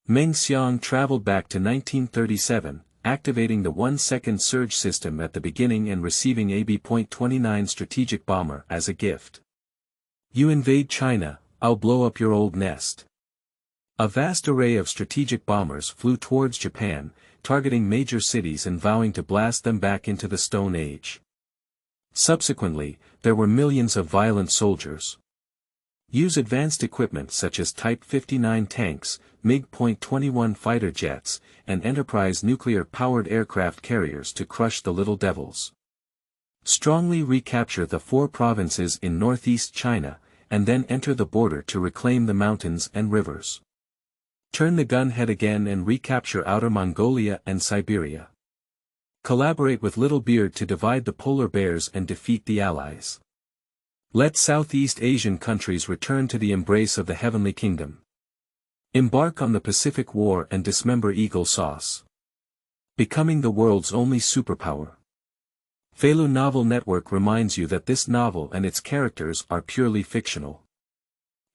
Meng Xiang traveled back to 1937, activating the 1-second surge system at the beginning and receiving a B.29 strategic bomber as a gift. You invade China, I'll blow up your old nest. A vast array of strategic bombers flew towards Japan, targeting major cities and vowing to blast them back into the Stone Age. Subsequently, there were millions of violent soldiers. Use advanced equipment such as Type 59 tanks, MiG-21 fighter jets, and Enterprise nuclear-powered aircraft carriers to crush the little devils. Strongly recapture the 4 provinces in northeast China, and then enter the border to reclaim the mountains and rivers. Turn the gunhead again and recapture Outer Mongolia and Siberia. Collaborate with Littlebeard to divide the polar bears and defeat the Allies. Let Southeast Asian countries return to the embrace of the Heavenly Kingdom. Embark on the Pacific War and dismember Eagle Sauce. Becoming the world's only superpower. Feilu Novel Network reminds you that this novel and its characters are purely fictional.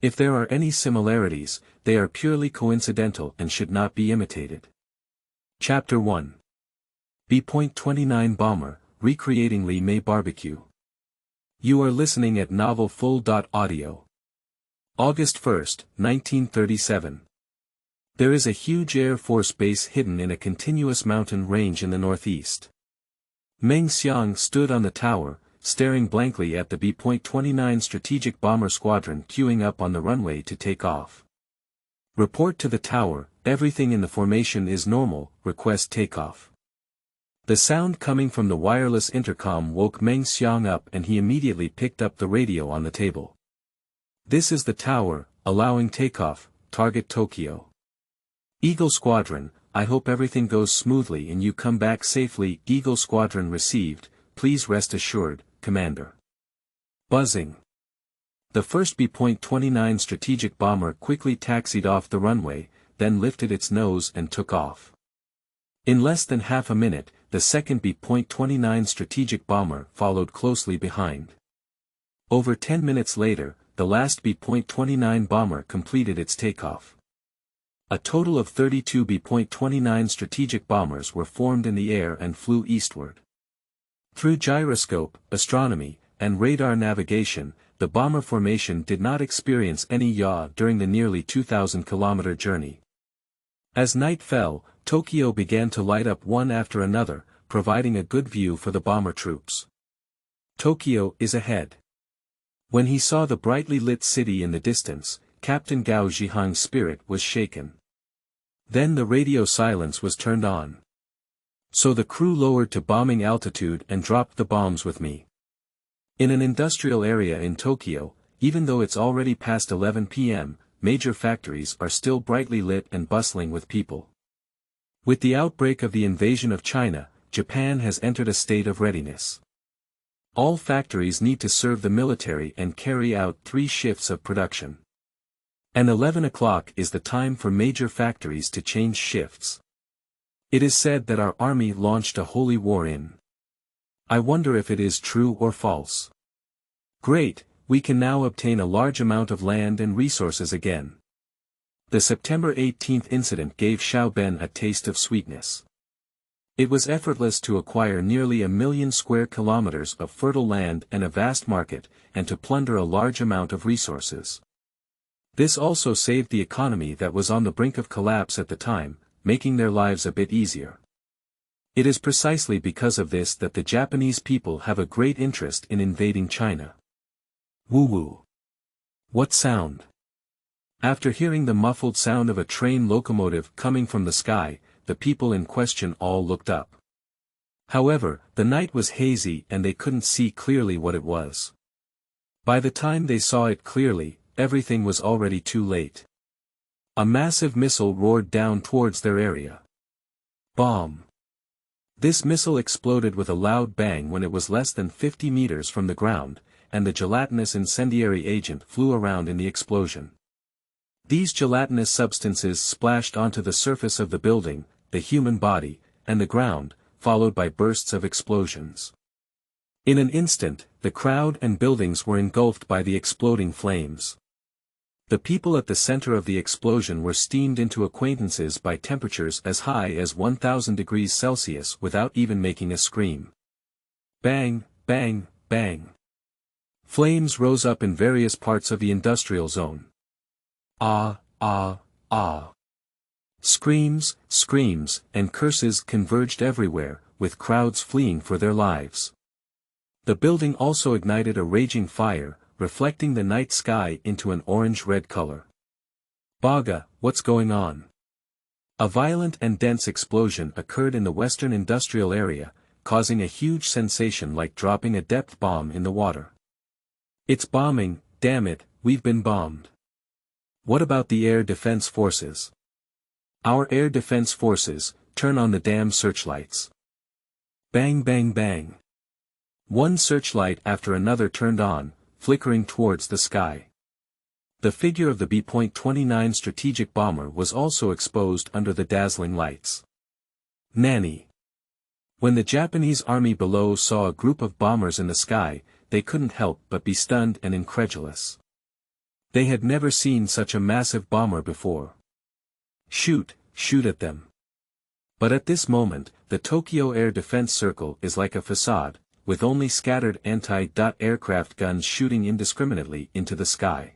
If there are any similarities, they are purely coincidental and should not be imitated. Chapter 1. B.29 Bomber, Recreating Li Mei Barbecue. You are listening at novelfull.audio. August 1, 1937. There is a huge Air Force base hidden in a continuous mountain range in the northeast. Meng Xiang stood on the tower, staring blankly at the B.29 strategic bomber squadron queuing up on the runway to take off. Report to the tower, everything in the formation is normal, request takeoff. The sound coming from the wireless intercom woke Meng Xiang up and he immediately picked up the radio on the table. This is the tower, allowing takeoff, target Tokyo. Eagle Squadron, I hope everything goes smoothly and you come back safely. Eagle Squadron received, please rest assured, Commander. Buzzing. The first B.29 strategic bomber quickly taxied off the runway, then lifted its nose and took off. In less than half a minute, the second B.29 strategic bomber followed closely behind. Over 10 minutes later, the last B.29 bomber completed its takeoff. A total of 32 B.29 strategic bombers were formed in the air and flew eastward. Through gyroscope, astronomy, and radar navigation, the bomber formation did not experience any yaw during the nearly 2,000-kilometer journey. As night fell, Tokyo began to light up one after another, providing a good view for the bomber troops. Tokyo is ahead. When he saw the brightly lit city in the distance, Captain Gao Zhihang's spirit was shaken. Then the radio silence was turned on. So the crew lowered to bombing altitude and dropped the bombs with me. In an industrial area in Tokyo, even though it's already past 11 p.m., major factories are still brightly lit and bustling with people. With the outbreak of the invasion of China, Japan has entered a state of readiness. All factories need to serve the military and carry out 3 shifts of production. And 11 o'clock is the time for major factories to change shifts. It is said that our army launched a holy war in. I wonder if it is true or false. Great, we can now obtain a large amount of land and resources again. The September 18th incident gave Xiaoben a taste of sweetness. It was effortless to acquire nearly 1 million square kilometers of fertile land and a vast market, and to plunder a large amount of resources. This also saved the economy that was on the brink of collapse at the time, making their lives a bit easier. It is precisely because of this that the Japanese people have a great interest in invading China. Woo-woo. What sound? After hearing the muffled sound of a train locomotive coming from the sky, the people in question all looked up. However, the night was hazy and they couldn't see clearly what it was. By the time they saw it clearly, everything was already too late. A massive missile roared down towards their area. Bomb! This missile exploded with a loud bang when it was less than 50 meters from the ground, and the gelatinous incendiary agent flew around in the explosion. These gelatinous substances splashed onto the surface of the building, the human body, and the ground, followed by bursts of explosions. In an instant, the crowd and buildings were engulfed by the exploding flames. The people at the center of the explosion were steamed into acquaintances by temperatures as high as 1000 degrees Celsius without even making a scream. Bang, bang, bang. Flames rose up in various parts of the industrial zone. Ah, ah, ah. Screams, screams, and curses converged everywhere, with crowds fleeing for their lives. The building also ignited a raging fire, reflecting the night sky into an orange-red color. Baga, what's going on? A violent and dense explosion occurred in the western industrial area, causing a huge sensation like dropping a depth bomb in the water. It's bombing, damn it, we've been bombed. What about the air defense forces? Our air defense forces, turn on the damn searchlights. Bang bang bang. One searchlight after another turned on, flickering towards the sky. The figure of the B.29 strategic bomber was also exposed under the dazzling lights. Nanny. When the Japanese army below saw a group of bombers in the sky, they couldn't help but be stunned and incredulous. They had never seen such a massive bomber before. Shoot, shoot at them. But at this moment, the Tokyo Air Defense Circle is like a facade, with only scattered anti-aircraft guns shooting indiscriminately into the sky.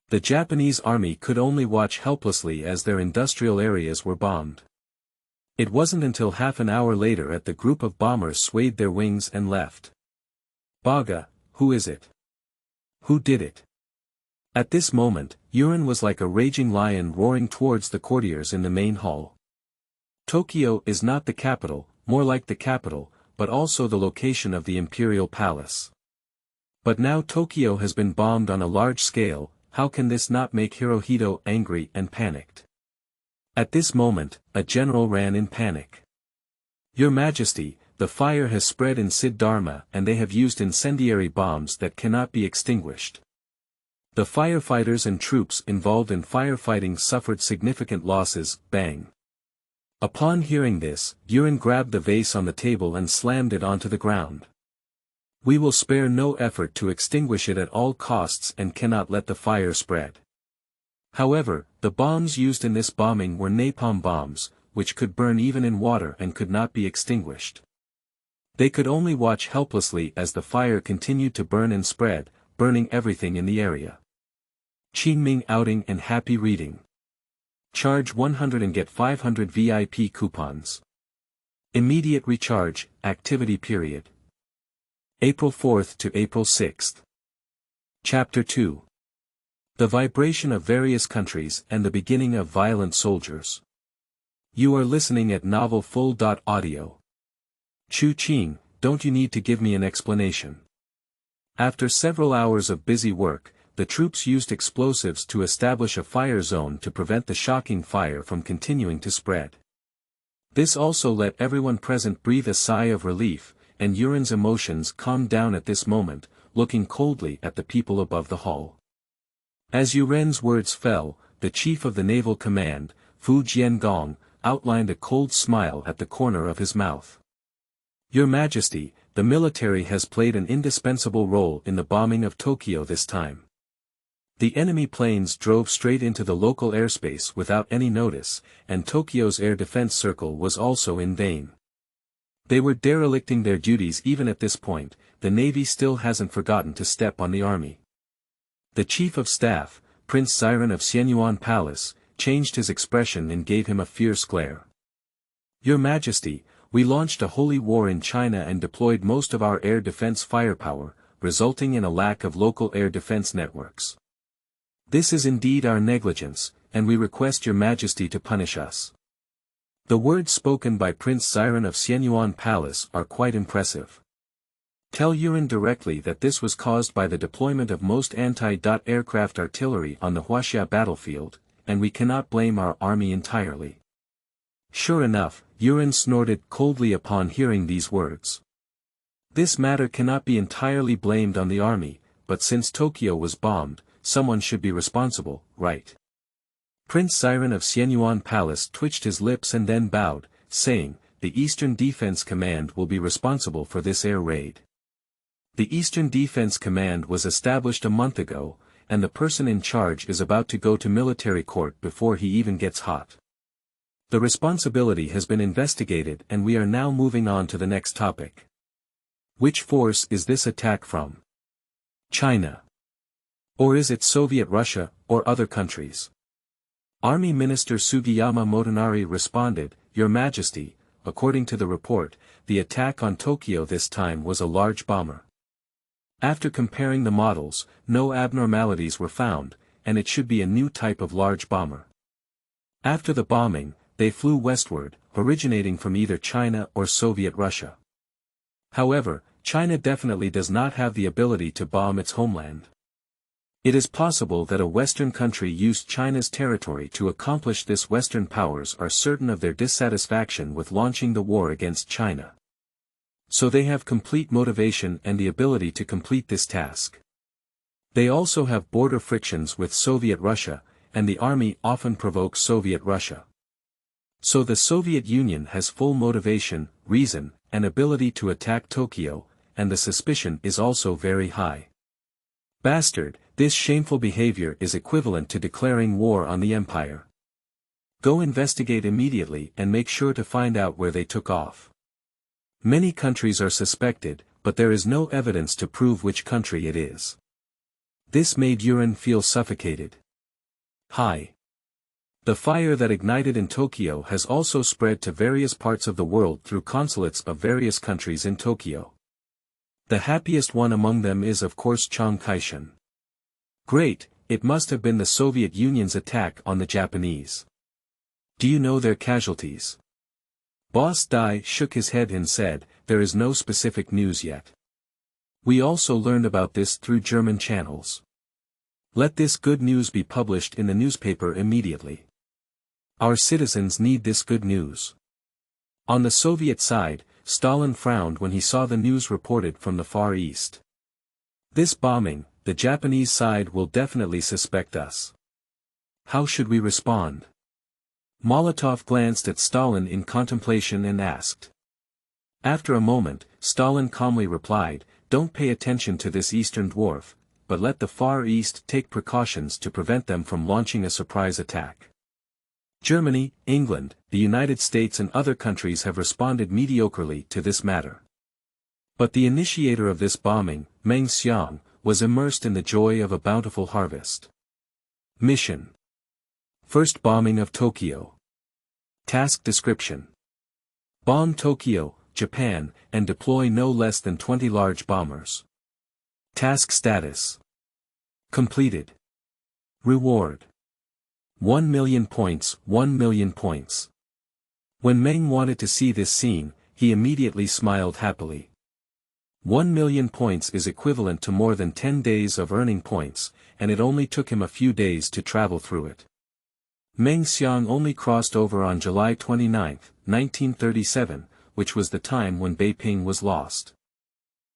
The Japanese army could only watch helplessly as their industrial areas were bombed. It wasn't until half an hour later that the group of bombers swayed their wings and left. Baga, who is it? Who did it? At this moment, Yurin was like a raging lion roaring towards the courtiers in the main hall. Tokyo is not the capital, more like the capital, but also the location of the imperial palace. But now Tokyo has been bombed on a large scale, how can this not make Hirohito angry and panicked? At this moment, a general ran in panic. Your Majesty, the fire has spread in Siddharma and they have used incendiary bombs that cannot be extinguished. The firefighters and troops involved in firefighting suffered significant losses, bang. Upon hearing this, Yurin grabbed the vase on the table and slammed it onto the ground. We will spare no effort to extinguish it at all costs and cannot let the fire spread. However, the bombs used in this bombing were napalm bombs, which could burn even in water and could not be extinguished. They could only watch helplessly as the fire continued to burn and spread, burning everything in the area. Qingming outing and happy reading. Charge 100 and get 500 VIP coupons. Immediate recharge, activity period. April 4th to April 6th. Chapter 2. The vibration of various countries and the beginning of violent soldiers. You are listening at novelfull.audio. Chu Qing, don't you need to give me an explanation? After several hours of busy work, the troops used explosives to establish a fire zone to prevent the shocking fire from continuing to spread. This also let everyone present breathe a sigh of relief, and Yurin's emotions calmed down at this moment, looking coldly at the people above the hall. As Yuren's words fell, the chief of the naval command, Fu Jiangong, outlined a cold smile at the corner of his mouth. Your Majesty, the military has played an indispensable role in the bombing of Tokyo this time. The enemy planes drove straight into the local airspace without any notice, and Tokyo's air defense circle was also in vain. They were derelicting their duties even at this point, the Navy still hasn't forgotten to step on the army. The Chief of Staff, Prince Siren of Xianyuan Palace, changed his expression and gave him a fierce glare. Your Majesty, we launched a holy war in China and deployed most of our air defense firepower, resulting in a lack of local air defense networks. This is indeed our negligence, and we request Your Majesty to punish us. The words spoken by Prince Siren of Xianyuan Palace are quite impressive. Tell Yurin directly that this was caused by the deployment of most anti-aircraft artillery on the Huaxia battlefield, and we cannot blame our army entirely. Sure enough, Yurin snorted coldly upon hearing these words. This matter cannot be entirely blamed on the army, but since Tokyo was bombed, someone should be responsible, right? Prince Siren of Xianyuan Palace twitched his lips and then bowed, saying, the Eastern Defense Command will be responsible for this air raid. The Eastern Defense Command was established a month ago, and the person in charge is about to go to military court before he even gets hot. The responsibility has been investigated and we are now moving on to the next topic. Which force is this attack from? China. Or is it Soviet Russia, or other countries? Army Minister Sugiyama Motonari responded, Your Majesty, according to the report, the attack on Tokyo this time was a large bomber. After comparing the models, no abnormalities were found, and it should be a new type of large bomber. After the bombing, they flew westward, originating from either China or Soviet Russia. However, China definitely does not have the ability to bomb its homeland. It is possible that a Western country used China's territory to accomplish this. Western powers are certain of their dissatisfaction with launching the war against China. So they have complete motivation and the ability to complete this task. They also have border frictions with Soviet Russia, and the army often provokes Soviet Russia. So the Soviet Union has full motivation, reason, and ability to attack Tokyo, and the suspicion is also very high. Bastard, this shameful behavior is equivalent to declaring war on the empire. Go investigate immediately and make sure to find out where they took off. Many countries are suspected, but there is no evidence to prove which country it is. This made Yurin feel suffocated. Hi. The fire that ignited in Tokyo has also spread to various parts of the world through consulates of various countries in Tokyo. The happiest one among them is of course Chiang Kai-shek. Great, it must have been the Soviet Union's attack on the Japanese. Do you know their casualties? Boss Dai shook his head and said, There is no specific news yet. We also learned about this through German channels. Let this good news be published in the newspaper immediately. Our citizens need this good news. On the Soviet side, Stalin frowned when he saw the news reported from the Far East. This bombing, the Japanese side will definitely suspect us. How should we respond? Molotov glanced at Stalin in contemplation and asked. After a moment, Stalin calmly replied, Don't pay attention to this Eastern dwarf, but let the Far East take precautions to prevent them from launching a surprise attack. Germany, England, the United States and other countries have responded mediocrely to this matter. But the initiator of this bombing, Meng Xiang, was immersed in the joy of a bountiful harvest. Mission. First bombing of Tokyo. Task description. Bomb Tokyo, Japan, and deploy no less than 20 large bombers. Task status. Completed. Reward. 1 million points, 1 million points. When Meng wanted to see this scene, he immediately smiled happily. 1 million points is equivalent to more than 10 days of earning points, and it only took him a few days to travel through it. Meng Xiang only crossed over on July 29, 1937, which was the time when Beiping was lost.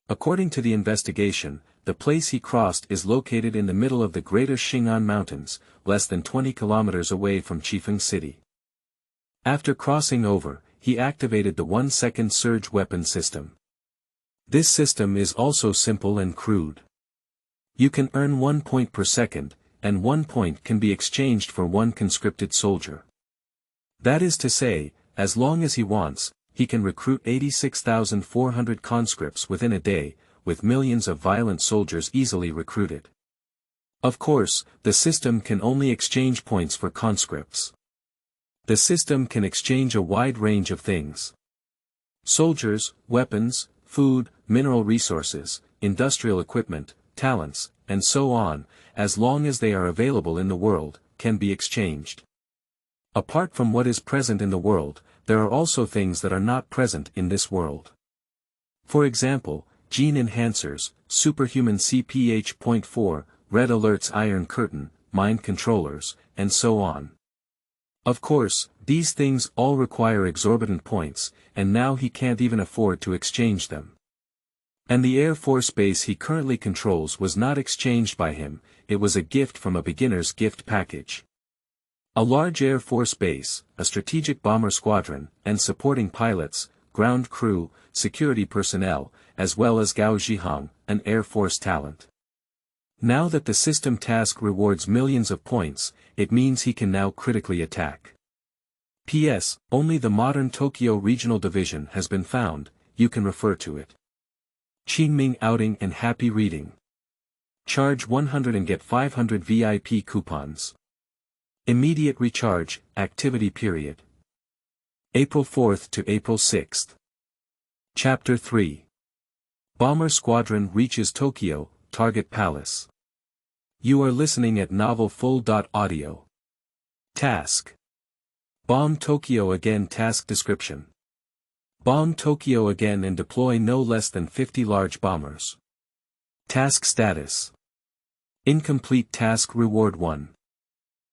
According to the investigation, the place he crossed is located in the middle of the Greater Xing'an Mountains, less than 20 kilometers away from Chifeng City. After crossing over, he activated the 1-second surge weapon system. This system is also simple and crude. You can earn 1 point per second, and 1 point can be exchanged for 1 conscripted soldier. That is to say, as long as he wants, he can recruit 86,400 conscripts within a day, with millions of violent soldiers easily recruited. Of course, the system can only exchange points for conscripts. The system can exchange a wide range of things. Soldiers, weapons, food, mineral resources, industrial equipment, talents, and so on, as long as they are available in the world, can be exchanged. Apart from what is present in the world, there are also things that are not present in this world. For example, gene enhancers, superhuman CPH.4, red alerts, iron curtain, mind controllers, and so on. Of course, these things all require exorbitant points, and now he can't even afford to exchange them. And the Air Force base he currently controls was not exchanged by him, it was a gift from a beginner's gift package. A large Air Force base, a strategic bomber squadron, and supporting pilots, ground crew, security personnel, as well as Gao Zhihong, an Air Force talent. Now that the system task rewards millions of points, it means he can now critically attack. P.S. Only the modern Tokyo Regional Division has been found, you can refer to it. Qingming outing and happy reading. Charge 100 and get 500 VIP coupons. Immediate recharge, activity period. April 4th to April 6th. Chapter 3. Bomber Squadron reaches Tokyo, Target Palace. You are listening at Novel Full.audio. Task. Bomb Tokyo again. Task description. Bomb Tokyo again and deploy no less than 50 large bombers. Task status. Incomplete. Task reward 1.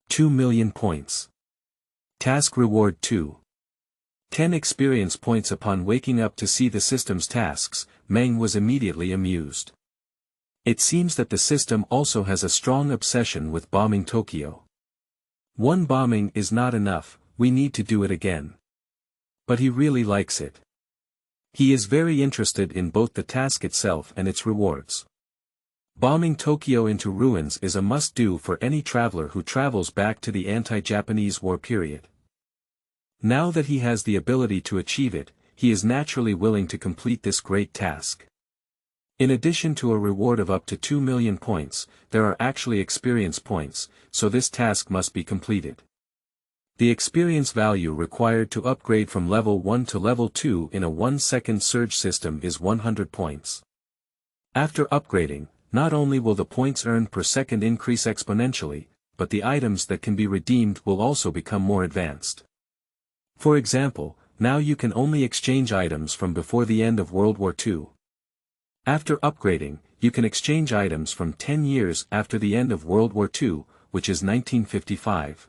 2 million points. Task reward 2. 10 experience points. Upon waking up to see the system's tasks, Meng was immediately amused. It seems that the system also has a strong obsession with bombing Tokyo. One bombing is not enough, we need to do it again. But he really likes it. He is very interested in both the task itself and its rewards. Bombing Tokyo into ruins is a must-do for any traveler who travels back to the anti-Japanese war period. Now that he has the ability to achieve it, he is naturally willing to complete this great task. In addition to a reward of up to 2 million points, there are actually experience points, so this task must be completed. The experience value required to upgrade from level 1 to level 2 in a 1-second surge system is 100 points. After upgrading, not only will the points earned per second increase exponentially, but the items that can be redeemed will also become more advanced. For example, now you can only exchange items from before the end of World War II. After upgrading, you can exchange items from 10 years after the end of World War II, which is 1955.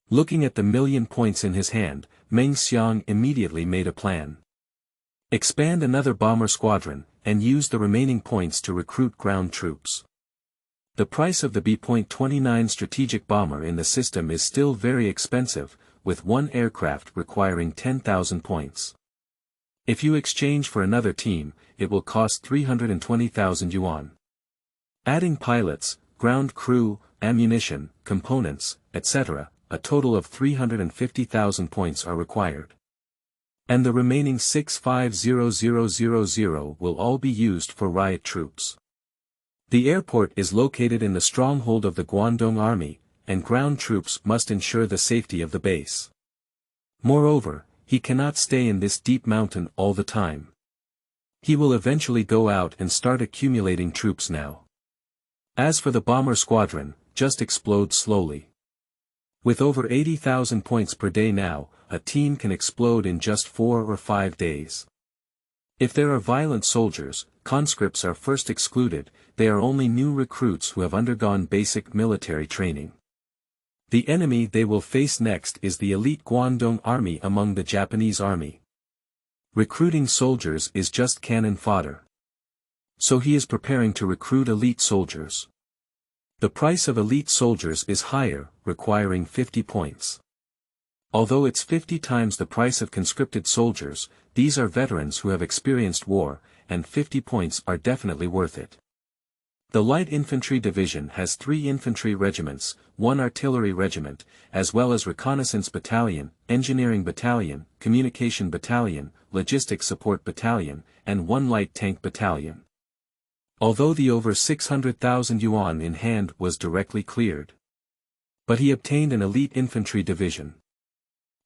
Looking at the million points in his hand, Meng Xiang immediately made a plan. Expand another bomber squadron, and use the remaining points to recruit ground troops. The price of the B.29 strategic bomber in the system is still very expensive, with one aircraft requiring 10,000 points. If you exchange for another team, it will cost 320,000 yuan. Adding pilots, ground crew, ammunition, components, etc., a total of 350,000 points are required. And the remaining 650,000 will all be used for riot troops. The airport is located in the stronghold of the Guangdong army, and ground troops must ensure the safety of the base. Moreover, he cannot stay in this deep mountain all the time. He will eventually go out and start accumulating troops now. As for the bomber squadron, just explode slowly. With over 80,000 points per day now, a team can explode in just 4 or 5 days. If there are violent soldiers, conscripts are first excluded, they are only new recruits who have undergone basic military training. The enemy they will face next is the elite Guangdong army among the Japanese army. Recruiting soldiers is just cannon fodder. So he is preparing to recruit elite soldiers. The price of elite soldiers is higher, requiring 50 points. Although it's 50 times the price of conscripted soldiers, these are veterans who have experienced war, and 50 points are definitely worth it. The Light Infantry Division has 3 infantry regiments, 1 artillery regiment, as well as reconnaissance battalion, engineering battalion, communication battalion, logistics support battalion, and 1 light tank battalion. Although the over 600,000 yuan in hand was directly cleared. But he obtained an elite infantry division.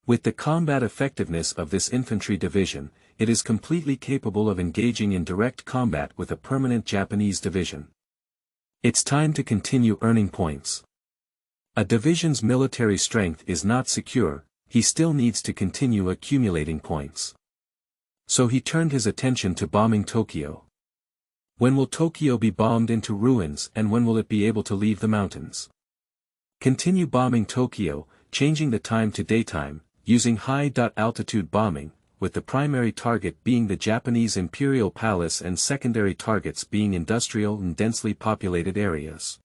With the combat effectiveness of this infantry division, it is completely capable of engaging in direct combat with a permanent Japanese division. It's time to continue earning points. A division's military strength is not secure, he still needs to continue accumulating points. So he turned his attention to bombing Tokyo. When will Tokyo be bombed into ruins, and when will it be able to leave the mountains? Continue bombing Tokyo, changing the time to daytime, using high-altitude bombing, with the primary target being the Japanese Imperial Palace and secondary targets being industrial and densely populated areas.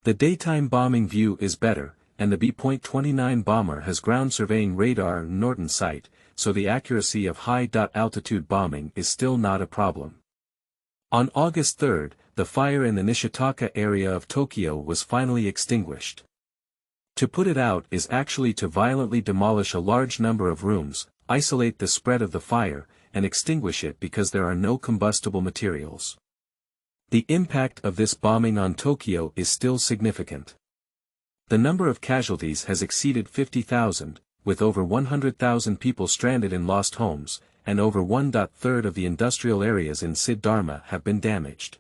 The daytime bombing view is better, and the B.29 bomber has ground surveying radar and Norton sight, so the accuracy of high-altitude bombing is still not a problem. On August 3, the fire in the Nishitaka area of Tokyo was finally extinguished. To put it out is actually to violently demolish a large number of rooms, isolate the spread of the fire, and extinguish it because there are no combustible materials. The impact of this bombing on Tokyo is still significant. The number of casualties has exceeded 50,000, with over 100,000 people stranded in lost homes, and over 1/3 of the industrial areas in Siddharma have been damaged.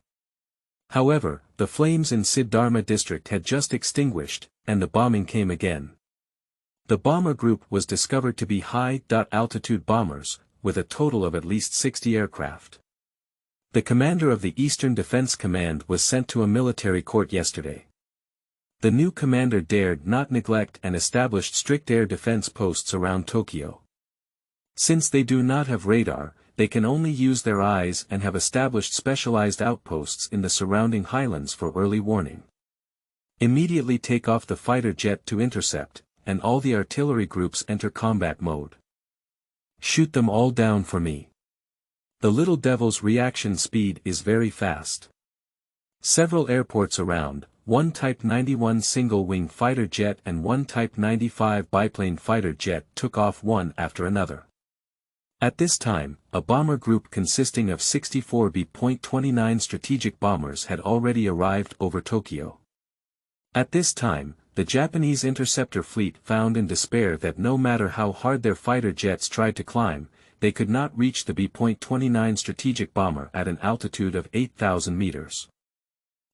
However, the flames in Siddharma district had just extinguished, and the bombing came again. The bomber group was discovered to be high-altitude bombers, with a total of at least 60 aircraft. The commander of the Eastern Defense Command was sent to a military court yesterday. The new commander dared not neglect and established strict air defense posts around Tokyo. Since they do not have radar, they can only use their eyes and have established specialized outposts in the surrounding highlands for early warning. Immediately take off the fighter jet to intercept, and all the artillery groups enter combat mode. Shoot them all down for me. The little devil's reaction speed is very fast. Several airports around, one Type 91 single-wing fighter jet and one Type 95 biplane fighter jet took off one after another. At this time, a bomber group consisting of 64 B.29 strategic bombers had already arrived over Tokyo. At this time, the Japanese interceptor fleet found in despair that no matter how hard their fighter jets tried to climb, they could not reach the B.29 strategic bomber at an altitude of 8,000 meters.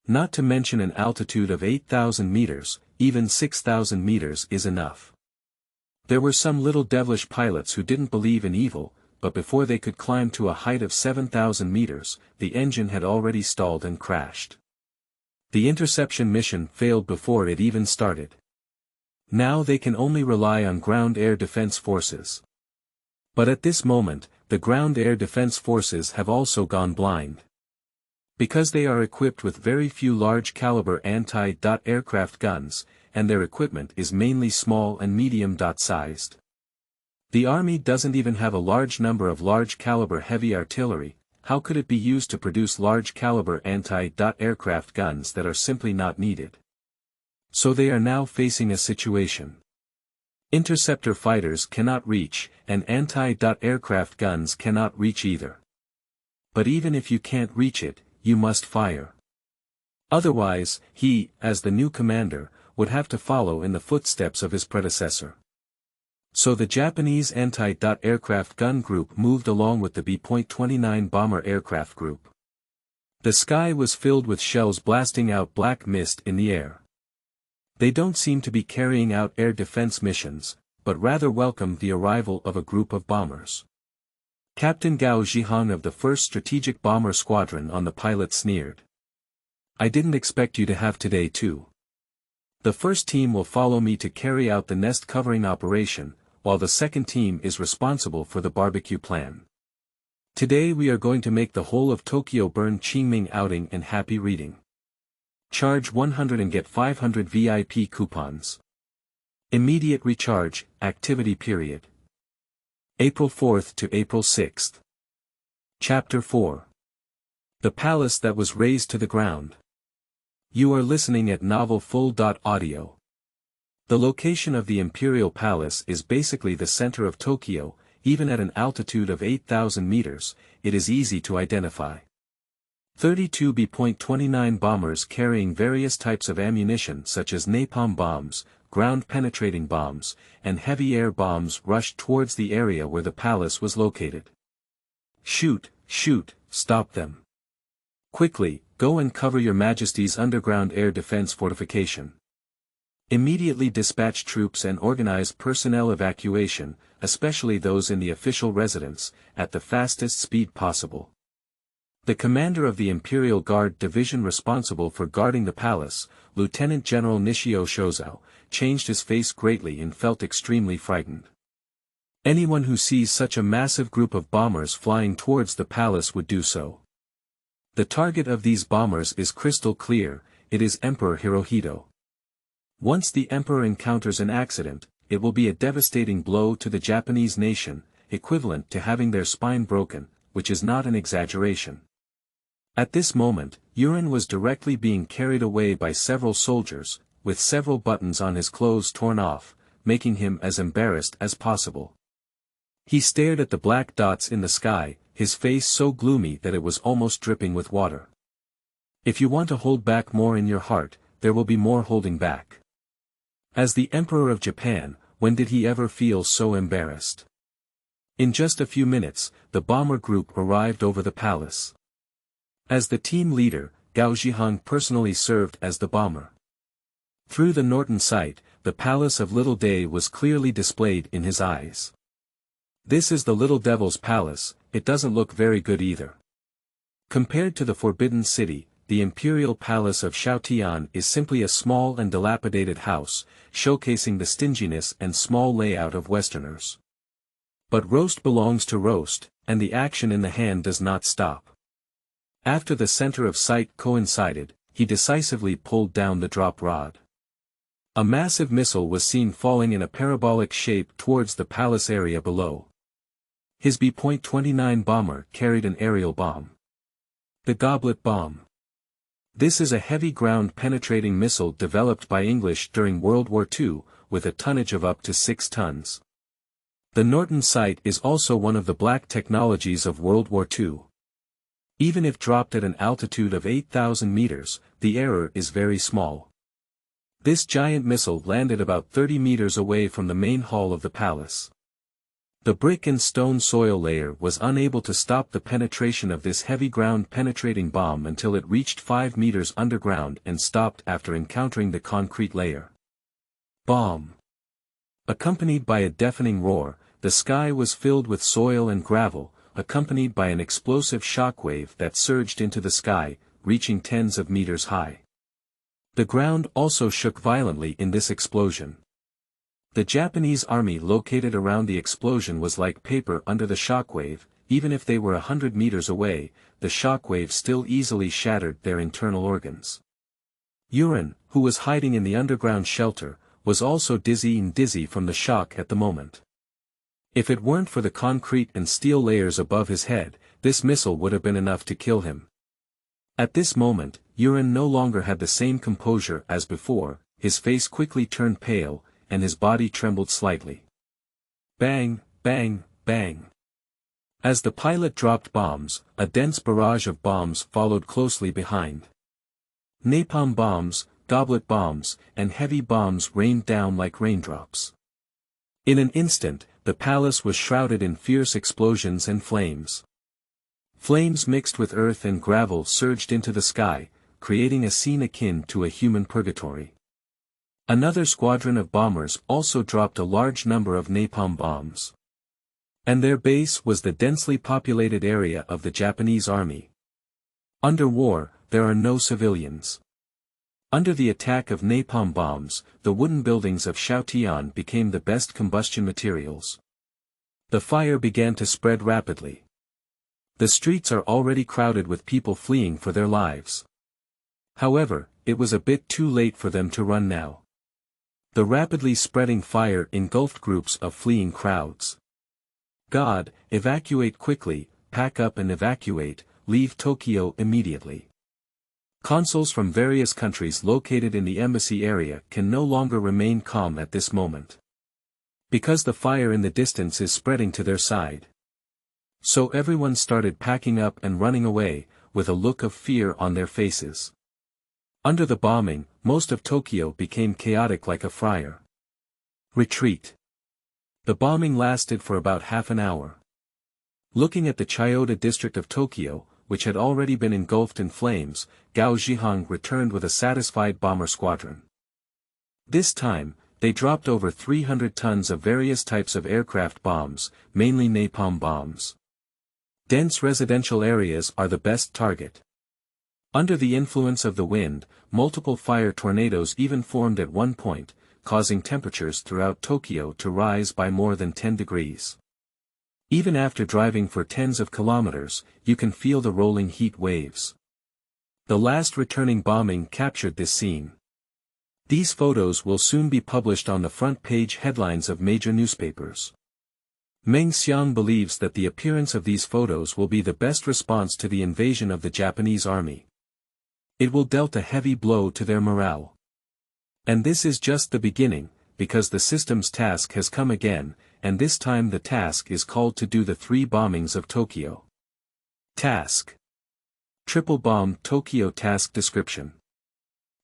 Not to mention an altitude of 8,000 meters, even 6,000 meters is enough. There were some little devilish pilots who didn't believe in evil, but before they could climb to a height of 7,000 meters, the engine had already stalled and crashed. The interception mission failed before it even started. Now they can only rely on ground air defense forces. But at this moment, the ground air defense forces have also gone blind. Because they are equipped with very few large-caliber anti-aircraft guns, and their equipment is mainly small and medium-sized. The army doesn't even have a large number of large-caliber heavy artillery. How could it be used to produce large-caliber anti-aircraft guns that are simply not needed? So they are now facing a situation. Interceptor fighters cannot reach, and anti-aircraft guns cannot reach either. But even if you can't reach it, you must fire. Otherwise, he, as the new commander, would have to follow in the footsteps of his predecessor. So the Japanese anti-aircraft gun group moved along with the B.29 bomber aircraft group. The sky was filled with shells blasting out black mist in the air. They don't seem to be carrying out air defense missions, but rather welcome the arrival of a group of bombers. Captain Gao Zhihong of the 1st Strategic Bomber Squadron on the pilot sneered. I didn't expect you to have today too. The first team will follow me to carry out the nest covering operation, while the second team is responsible for the barbecue plan. Today we are going to make the whole of Tokyo burn. Qingming outing and happy reading. Charge 100 and get 500 VIP coupons. Immediate recharge, activity period. April 4th to April 6th. Chapter 4. The Palace That Was Razed to the Ground. You are listening at novelfull.audio. The location of the Imperial Palace is basically the center of Tokyo. Even at an altitude of 8,000 meters, it is easy to identify. 32 B.29 bombers carrying various types of ammunition such as napalm bombs, ground-penetrating bombs, and heavy air bombs rushed towards the area where the palace was located. Shoot, shoot, stop them. Quickly, go and cover your Majesty's underground air defense fortification. Immediately dispatch troops and organize personnel evacuation, especially those in the official residence, at the fastest speed possible. The commander of the Imperial Guard division responsible for guarding the palace, Lieutenant General Nishio Shozao, changed his face greatly and felt extremely frightened. Anyone who sees such a massive group of bombers flying towards the palace would do so. The target of these bombers is crystal clear, it is Emperor Hirohito. Once the Emperor encounters an accident, it will be a devastating blow to the Japanese nation, equivalent to having their spine broken, which is not an exaggeration. At this moment, Yurin was directly being carried away by several soldiers, with several buttons on his clothes torn off, making him as embarrassed as possible. He stared at the black dots in the sky, his face so gloomy that it was almost dripping with water. If you want to hold back more in your heart, there will be more holding back. As the Emperor of Japan, when did he ever feel so embarrassed? In just a few minutes, the bomber group arrived over the palace. As the team leader, Gao Zhihang personally served as the bomber. Through the northern sight, the palace of Little Day was clearly displayed in his eyes. This is the Little Devil's palace, it doesn't look very good either. Compared to the Forbidden City, the Imperial Palace of Xiaotian is simply a small and dilapidated house, showcasing the stinginess and small layout of Westerners. But roast belongs to roast, and the action in the hand does not stop. After the center of sight coincided, he decisively pulled down the drop rod. A massive missile was seen falling in a parabolic shape towards the palace area below. His B.29 bomber carried an aerial bomb. The Goblet Bomb. This is a heavy ground-penetrating missile developed by English during World War II, with a tonnage of up to 6 tons. The Norton sight is also one of the black technologies of World War II. Even if dropped at an altitude of 8,000 meters, the error is very small. This giant missile landed about 30 meters away from the main hall of the palace. The brick and stone soil layer was unable to stop the penetration of this heavy ground-penetrating bomb until it reached 5 meters underground and stopped after encountering the concrete layer. Bomb. Accompanied by a deafening roar, the sky was filled with soil and gravel, accompanied by an explosive shockwave that surged into the sky, reaching tens of meters high. The ground also shook violently in this explosion. The Japanese army located around the explosion was like paper under the shockwave, even if they were 100 meters away, the shockwave still easily shattered their internal organs. Yurin, who was hiding in the underground shelter, was also dizzy from the shock at the moment. If it weren't for the concrete and steel layers above his head, this missile would have been enough to kill him. At this moment, Yurin no longer had the same composure as before, his face quickly turned pale, and his body trembled slightly. Bang, bang, bang. As the pilot dropped bombs, a dense barrage of bombs followed closely behind. Napalm bombs, goblet bombs, and heavy bombs rained down like raindrops. In an instant, the palace was shrouded in fierce explosions and flames. Flames mixed with earth and gravel surged into the sky, creating a scene akin to a human purgatory. Another squadron of bombers also dropped a large number of napalm bombs. And their base was the densely populated area of the Japanese army. Under war, there are no civilians. Under the attack of napalm bombs, the wooden buildings of Xiaotian became the best combustion materials. The fire began to spread rapidly. The streets are already crowded with people fleeing for their lives. However, it was a bit too late for them to run now. The rapidly spreading fire engulfed groups of fleeing crowds. God, evacuate quickly, pack up and evacuate, leave Tokyo immediately. Consuls from various countries located in the embassy area can no longer remain calm at this moment. Because the fire in the distance is spreading to their side. So everyone started packing up and running away, with a look of fear on their faces. Under the bombing, most of Tokyo became chaotic like a fire. Retreat. The bombing lasted for about half an hour. Looking at the Chiyoda district of Tokyo, which had already been engulfed in flames, Gao Zhihang returned with a satisfied bomber squadron. This time, they dropped over 300 tons of various types of aircraft bombs, mainly napalm bombs. Dense residential areas are the best target. Under the influence of the wind, multiple fire tornadoes even formed at one point, causing temperatures throughout Tokyo to rise by more than 10 degrees. Even after driving for tens of kilometers, you can feel the rolling heat waves. The last returning bombing captured this scene. These photos will soon be published on the front page headlines of major newspapers. Meng Xiang believes that the appearance of these photos will be the best response to the invasion of the Japanese army. It will dealt a heavy blow to their morale. And this is just the beginning, because the system's task has come again, and this time the task is called to do the 3 bombings of Tokyo. Task: Triple bomb Tokyo. Task description: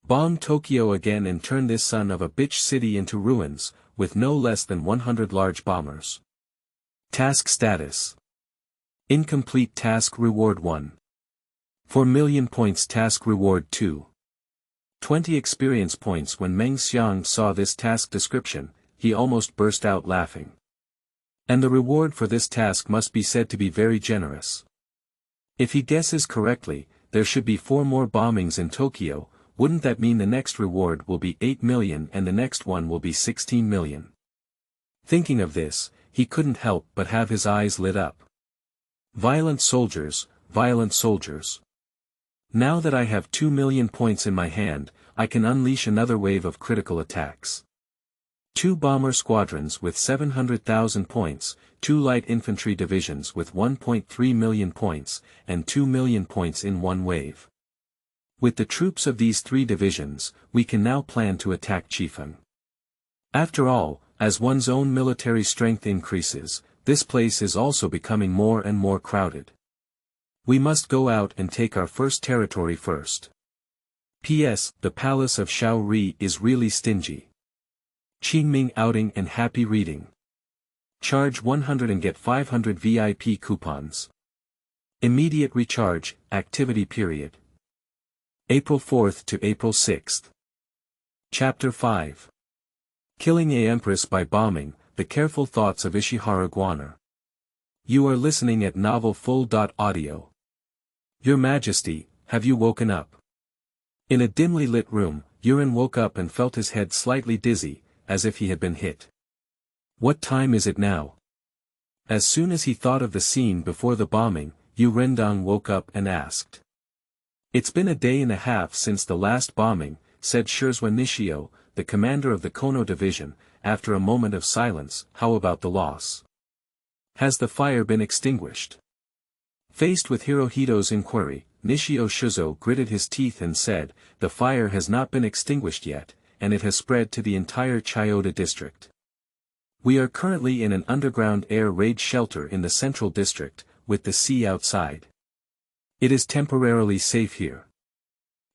bomb Tokyo again and turn this son of a bitch city into ruins, with no less than 100 large bombers. Task status: incomplete. Task reward 1. 4 million points. Task reward 2. 20 experience points. When Meng Xiang saw this task description, he almost burst out laughing. And the reward for this task must be said to be very generous. If he guesses correctly, there should be 4 more bombings in Tokyo. Wouldn't that mean the next reward will be 8 million and the next one will be 16 million? Thinking of this, he couldn't help but have his eyes lit up. Violent soldiers, violent soldiers. Now that I have 2 million points in my hand, I can unleash another wave of critical attacks. 2 bomber squadrons with 700,000 points, 2 light infantry divisions with 1.3 million points, and 2 million points in one wave. With the troops of these 3 divisions, we can now plan to attack Chifeng. After all, as one's own military strength increases, this place is also becoming more and more crowded. We must go out and take our first territory first. P.S. The palace of Shaori is really stingy. Qingming outing and happy reading. Charge 100 and get 500 VIP coupons. Immediate recharge, activity period. April 4th to April 6th. Chapter 5. Killing a Empress by bombing, the careful thoughts of Ishihara Guan'er. You are listening at Novel Full.audio. Your Majesty, have you woken up? In a dimly lit room, Yuren woke up and felt his head slightly dizzy, as if he had been hit. What time is it now? As soon as he thought of the scene before the bombing, Yu Rendong woke up and asked. It's been a day and a half since the last bombing, said Shirzwa Nishio, the commander of the Kono division, after a moment of silence. How about the loss? Has the fire been extinguished? Faced with Hirohito's inquiry, Nishio Shizo gritted his teeth and said, the fire has not been extinguished yet, and it has spread to the entire Chiyoda district. We are currently in an underground air raid shelter in the central district, with the sea outside. It is temporarily safe here.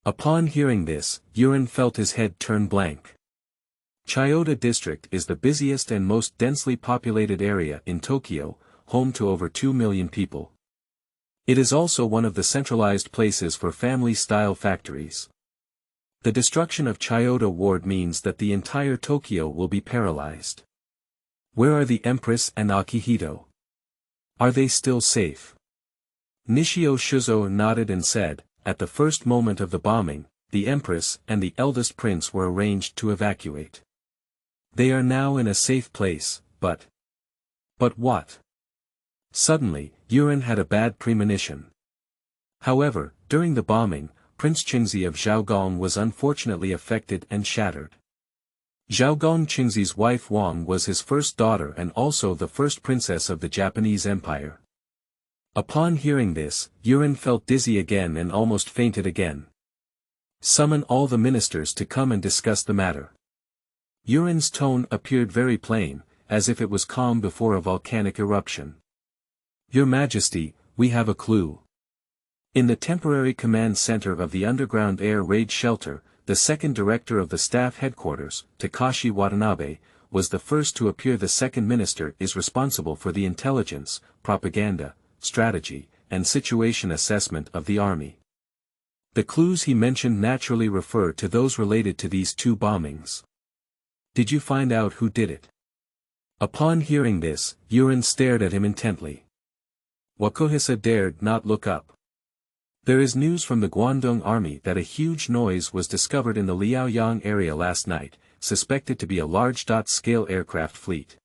Upon hearing this, Yuren felt his head turn blank. Chiyoda district is the busiest and most densely populated area in Tokyo, home to over 2 million people. It is also one of the centralized places for family-style factories. The destruction of Chiyoda Ward means that the entire Tokyo will be paralyzed. Where are the Empress and Akihito? Are they still safe? Nishio Shizo nodded and said, at the first moment of the bombing, the Empress and the eldest prince were arranged to evacuate. They are now in a safe place, but... But what? Suddenly, Yuren had a bad premonition. However, during the bombing, Prince Qingzi of Zhaogong was unfortunately affected and shattered. Zhaogong Qingzi's wife Wang was his first daughter and also the first princess of the Japanese Empire. Upon hearing this, Yuren felt dizzy again and almost fainted again. Summon all the ministers to come and discuss the matter. Yuren's tone appeared very plain, as if it was calm before a volcanic eruption. Your Majesty, we have a clue. In the temporary command center of the underground air raid shelter, the second director of the staff headquarters, Takashi Watanabe, was the first to appear. The second minister is responsible for the intelligence, propaganda, strategy, and situation assessment of the army. The clues he mentioned naturally refer to those related to these 2 bombings. Did you find out who did it? Upon hearing this, Yuren stared at him intently. Wakohisa dared not look up. There is news from the Guangdong army that a huge noise was discovered in the Liaoyang area last night, suspected to be a large-scale aircraft fleet.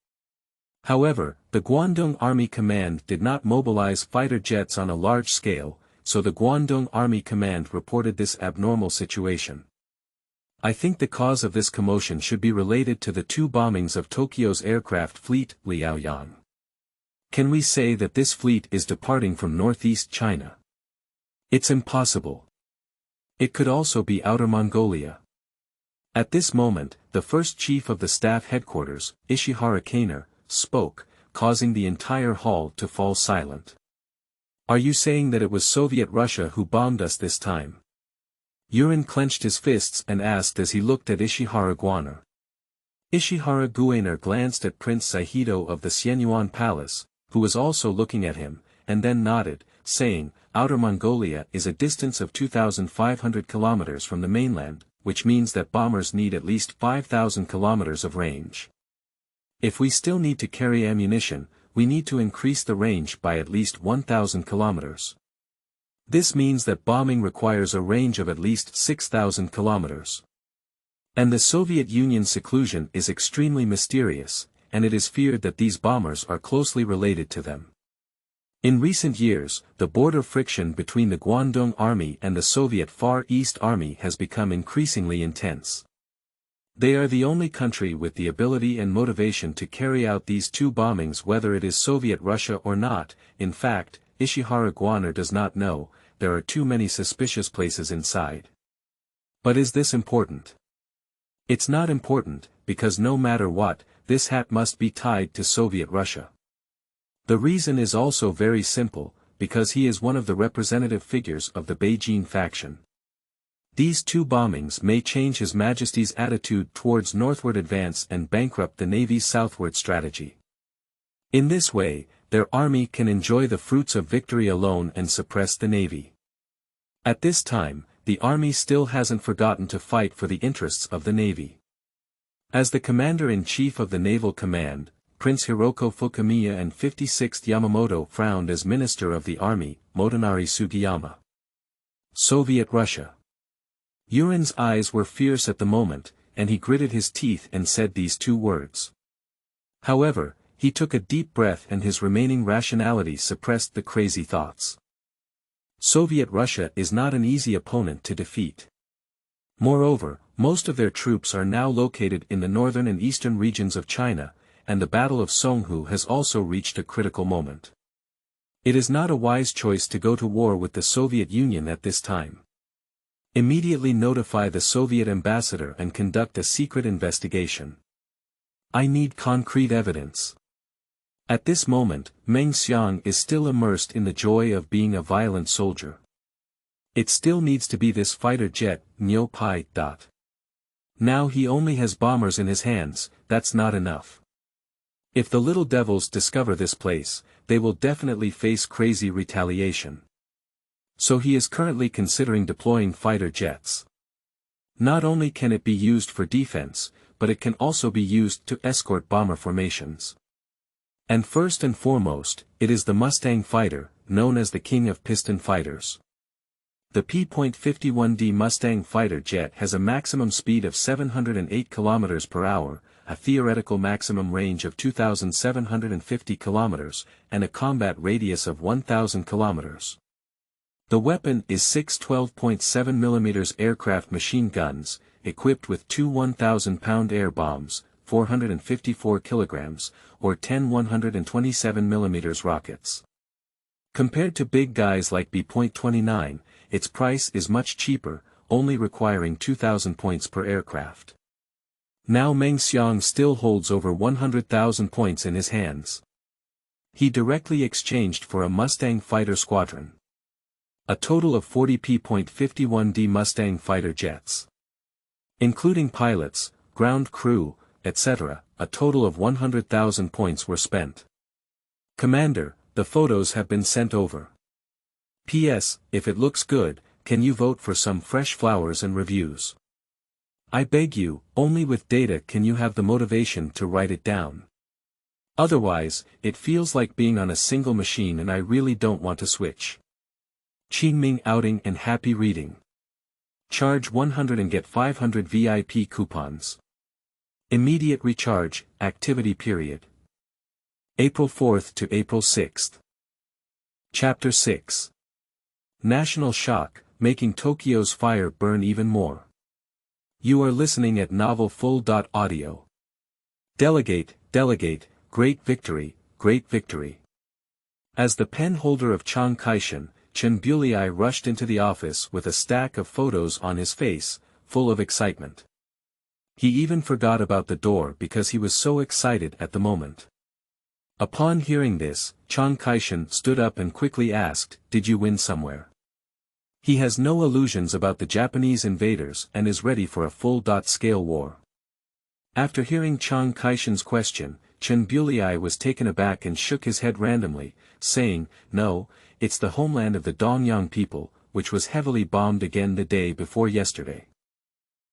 However, the Guangdong Army Command did not mobilize fighter jets on a large scale, so the Guangdong Army Command reported this abnormal situation. I think the cause of this commotion should be related to the 2 bombings of Tokyo's aircraft fleet, Liaoyang. Can we say that this fleet is departing from northeast China? It's impossible. It could also be Outer Mongolia. At this moment, the first chief of the staff headquarters, Ishihara, spoke, causing the entire hall to fall silent. Are you saying that it was Soviet Russia who bombed us this time? Yurin clenched his fists and asked as he looked at Ishihara Guan'er. Ishihara Guan'er glanced at Prince Saihido of the Xianyuan Palace, who was also looking at him, and then nodded, saying, Outer Mongolia is a distance of 2,500 kilometers from the mainland, which means that bombers need at least 5,000 kilometers of range. If we still need to carry ammunition, we need to increase the range by at least 1,000 kilometers. This means that bombing requires a range of at least 6,000 kilometers. And the Soviet Union's seclusion is extremely mysterious, and it is feared that these bombers are closely related to them. In recent years, the border friction between the Guangdong Army and the Soviet Far East Army has become increasingly intense. They are the only country with the ability and motivation to carry out these two bombings whether it is Soviet Russia or not. In fact, Ishihara Guan'er does not know, there are too many suspicious places inside. But is this important? It's not important, because no matter what, this hat must be tied to Soviet Russia. The reason is also very simple, because he is one of the representative figures of the Beijing faction. These two bombings may change His Majesty's attitude towards northward advance and bankrupt the Navy's southward strategy. In this way, their army can enjoy the fruits of victory alone and suppress the Navy. At this time, the army still hasn't forgotten to fight for the interests of the Navy. As the Commander-in-Chief of the Naval Command, Prince Hiroko Fukumiya and 56th Yamamoto frowned as Minister of the Army, Motonari Sugiyama. Soviet Russia. Yurin's eyes were fierce at the moment, and he gritted his teeth and said these two words. However, he took a deep breath and his remaining rationality suppressed the crazy thoughts. Soviet Russia is not an easy opponent to defeat. Moreover, most of their troops are now located in the northern and eastern regions of China, and the Battle of Songhu has also reached a critical moment. It is not a wise choice to go to war with the Soviet Union at this time. Immediately notify the Soviet ambassador and conduct a secret investigation. I need concrete evidence. At this moment, Meng Xiang is still immersed in the joy of being a violent soldier. It still needs to be this fighter jet, Nyo Pai. Now he only has bombers in his hands, that's not enough. If the little devils discover this place, they will definitely face crazy retaliation. So he is currently considering deploying fighter jets. Not only can it be used for defense, but it can also be used to escort bomber formations. And first and foremost, it is the Mustang fighter, known as the king of piston fighters. The P.51D Mustang fighter jet has a maximum speed of 708 km per hour, a theoretical maximum range of 2,750 km, and a combat radius of 1,000 km. The weapon is 6 12.7 mm aircraft machine guns, equipped with two 1,000-pound air bombs, 454 kg, or 10 127 mm rockets. Compared to big guys like B.29, its price is much cheaper, only requiring 2,000 points per aircraft. Now Meng Xiang still holds over 100,000 points in his hands. He directly exchanged for a Mustang fighter squadron. A total of 40 P.51D Mustang fighter jets. Including pilots, ground crew, etc., a total of 100,000 points were spent. Commander, the photos have been sent over. P.S. If it looks good, can you vote for some fresh flowers and reviews? I beg you, only with data can you have the motivation to write it down. Otherwise, it feels like being on a single machine and I really don't want to switch. Qingming outing and happy reading. Charge 100 and get 500 VIP coupons. Immediate recharge, activity period. April 4th to April 6th. Chapter 6. National shock, making Tokyo's fire burn even more. You are listening at novelfull.audio. Delegate, delegate, great victory, great victory. As the pen holder of Chiang Kai-shek, Chen Buliai rushed into the office with a stack of photos on his face, full of excitement. He even forgot about the door because he was so excited at the moment. Upon hearing this, Chiang Kai-shek stood up and quickly asked, "Did you win somewhere?" He has no illusions about the Japanese invaders and is ready for a full-scale war. After hearing Chiang Kai-shek's question, Chen Buliai was taken aback and shook his head randomly, saying, "No, it's the homeland of the Dongyang people, which was heavily bombed again the day before yesterday."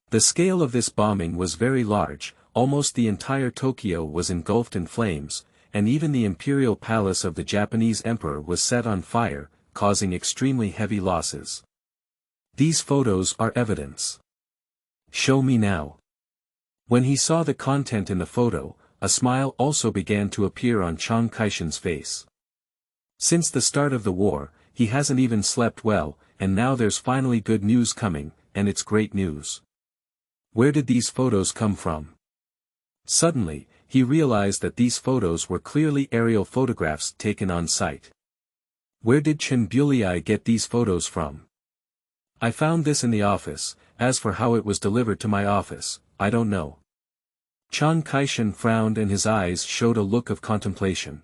The scale of this bombing was very large, almost the entire Tokyo was engulfed in flames, and even the imperial palace of the Japanese emperor was set on fire, causing extremely heavy losses. These photos are evidence. Show me now. When he saw the content in the photo, a smile also began to appear on Chiang Kai-shek's face. Since the start of the war, he hasn't even slept well, and now there's finally good news coming, and it's great news. Where did these photos come from? Suddenly, he realized that these photos were clearly aerial photographs taken on site. Where did Chen Buliai get these photos from? I found this in the office. As for how it was delivered to my office, I don't know. Chiang Kai-shek frowned and his eyes showed a look of contemplation.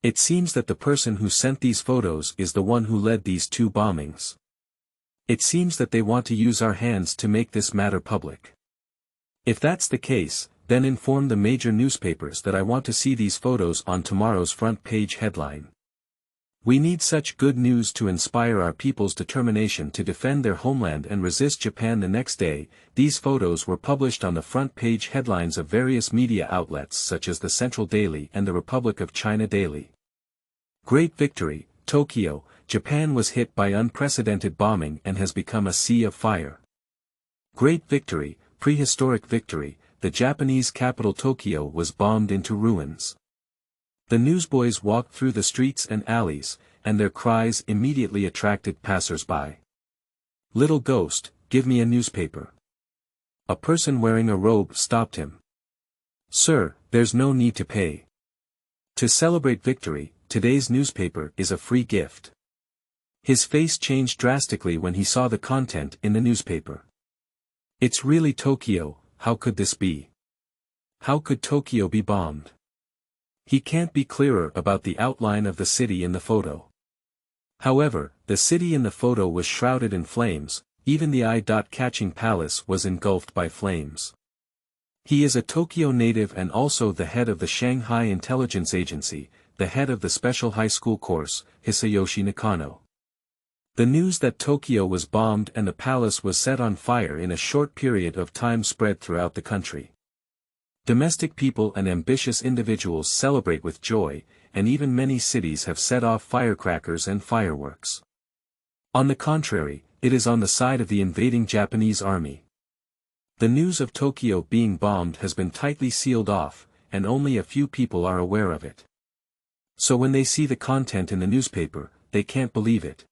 It seems that the person who sent these photos is the one who led these two bombings. It seems that they want to use our hands to make this matter public. If that's the case, then inform the major newspapers that I want to see these photos on tomorrow's front page headline. We need such good news to inspire our people's determination to defend their homeland and resist Japan. The next day, these photos were published on the front page headlines of various media outlets such as the Central Daily and the Republic of China Daily. Great victory, Tokyo, Japan was hit by unprecedented bombing and has become a sea of fire. Great victory, prehistoric victory, the Japanese capital Tokyo was bombed into ruins. The newsboys walked through the streets and alleys, and their cries immediately attracted passers-by. "Little ghost, give me a newspaper." A person wearing a robe stopped him. "Sir, there's no need to pay. To celebrate victory, today's newspaper is a free gift." His face changed drastically when he saw the content in the newspaper. "It's really Tokyo, how could this be? How could Tokyo be bombed?" He can't be clearer about the outline of the city in the photo. However, the city in the photo was shrouded in flames, even the eye-catching palace was engulfed by flames. He is a Tokyo native and also the head of the Shanghai Intelligence Agency, the head of the special high school course, Hisayoshi Nakano. The news that Tokyo was bombed and the palace was set on fire in a short period of time spread throughout the country. Domestic people and ambitious individuals celebrate with joy, and even many cities have set off firecrackers and fireworks. On the contrary, it is on the side of the invading Japanese army. The news of Tokyo being bombed has been tightly sealed off, and only a few people are aware of it. So when they see the content in the newspaper, they can't believe it.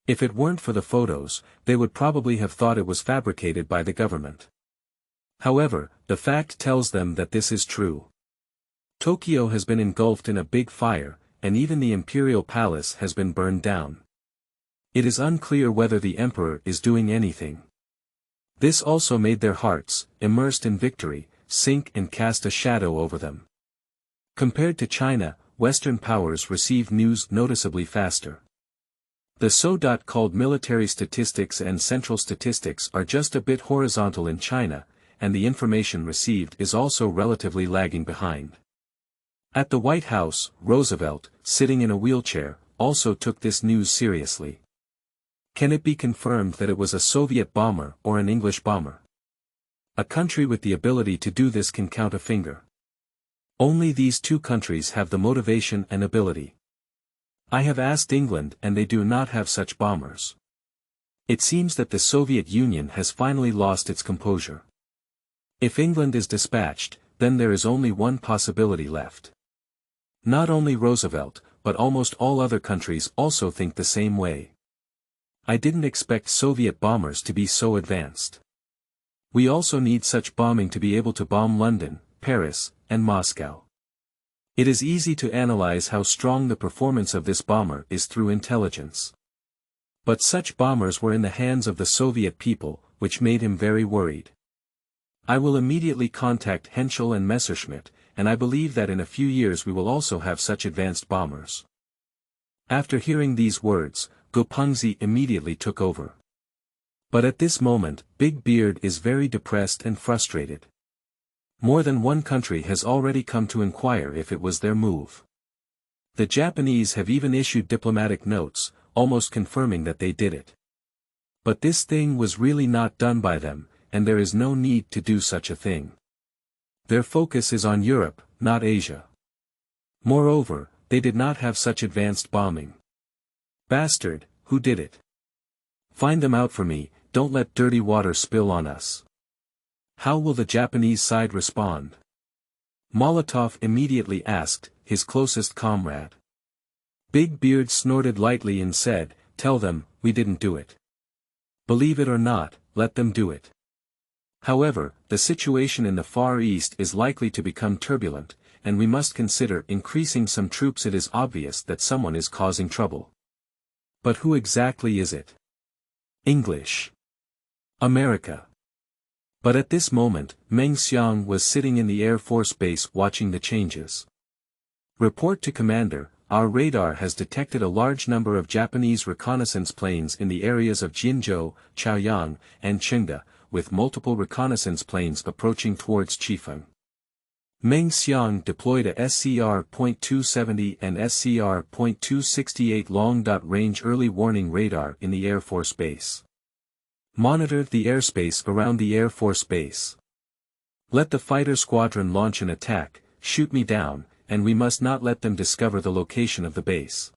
If it weren't for the photos, they would probably have thought it was fabricated by the government. However, the fact tells them that this is true. Tokyo has been engulfed in a big fire, and even the imperial palace has been burned down. It is unclear whether the emperor is doing anything. This also made their hearts, immersed in victory, sink and cast a shadow over them. Compared to China, Western powers receive news noticeably faster. The so-called military statistics and central statistics are just a bit horizontal in China, and the information received is also relatively lagging behind. At the White House, Roosevelt, sitting in a wheelchair, also took this news seriously. Can it be confirmed that it was a Soviet bomber or an English bomber? A country with the ability to do this can count a finger. Only these two countries have the motivation and ability. I have asked England and they do not have such bombers. It seems that the Soviet Union has finally lost its composure. If England is dispatched, then there is only one possibility left. Not only Roosevelt, but almost all other countries also think the same way. I didn't expect Soviet bombers to be so advanced. We also need such bombing to be able to bomb London, Paris, and Moscow. It is easy to analyze how strong the performance of this bomber is through intelligence. But such bombers were in the hands of the Soviet people, which made him very worried. I will immediately contact Henschel and Messerschmitt, and I believe that in a few years we will also have such advanced bombers. After hearing these words, Gopungzi immediately took over. But at this moment, Big Beard is very depressed and frustrated. More than one country has already come to inquire if it was their move. The Japanese have even issued diplomatic notes, almost confirming that they did it. But this thing was really not done by them, and there is no need to do such a thing. Their focus is on Europe, not Asia. Moreover, they did not have such advanced bombing. Bastard, who did it? Find them out for me, don't let dirty water spill on us. How will the Japanese side respond? Molotov immediately asked his closest comrade. Big Beard snorted lightly and said, "Tell them, we didn't do it. Believe it or not, let them do it." However, the situation in the Far East is likely to become turbulent, and we must consider increasing some troops. It is obvious that someone is causing trouble. But who exactly is it? English. America. But at this moment, Meng Xiang was sitting in the Air Force Base watching the changes. Report to Commander, our radar has detected a large number of Japanese reconnaissance planes in the areas of Jinzhou, Chaoyang, and Chengda, with multiple reconnaissance planes approaching towards Chifeng. Meng Xiang deployed a SCR.270 and SCR.268 long-range early warning radar in the Air Force Base. Monitor the airspace around the Air Force Base. Let the fighter squadron launch an attack, shoot me down, and we must not let them discover the location of the base.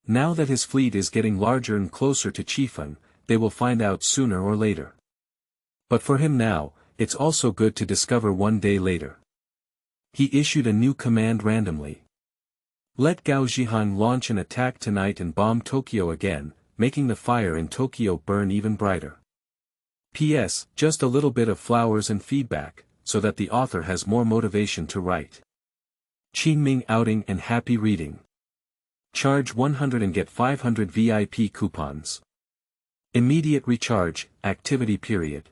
Now that his fleet is getting larger and closer to Chifeng, they will find out sooner or later. But for him now, it's also good to discover one day later. He issued a new command randomly. Let Gao Zhihang launch an attack tonight and bomb Tokyo again, making the fire in Tokyo burn even brighter. P.S. Just a little bit of flowers and feedback, so that the author has more motivation to write. Qingming outing and happy reading. Charge 100 and get 500 VIP coupons. Immediate recharge, activity period.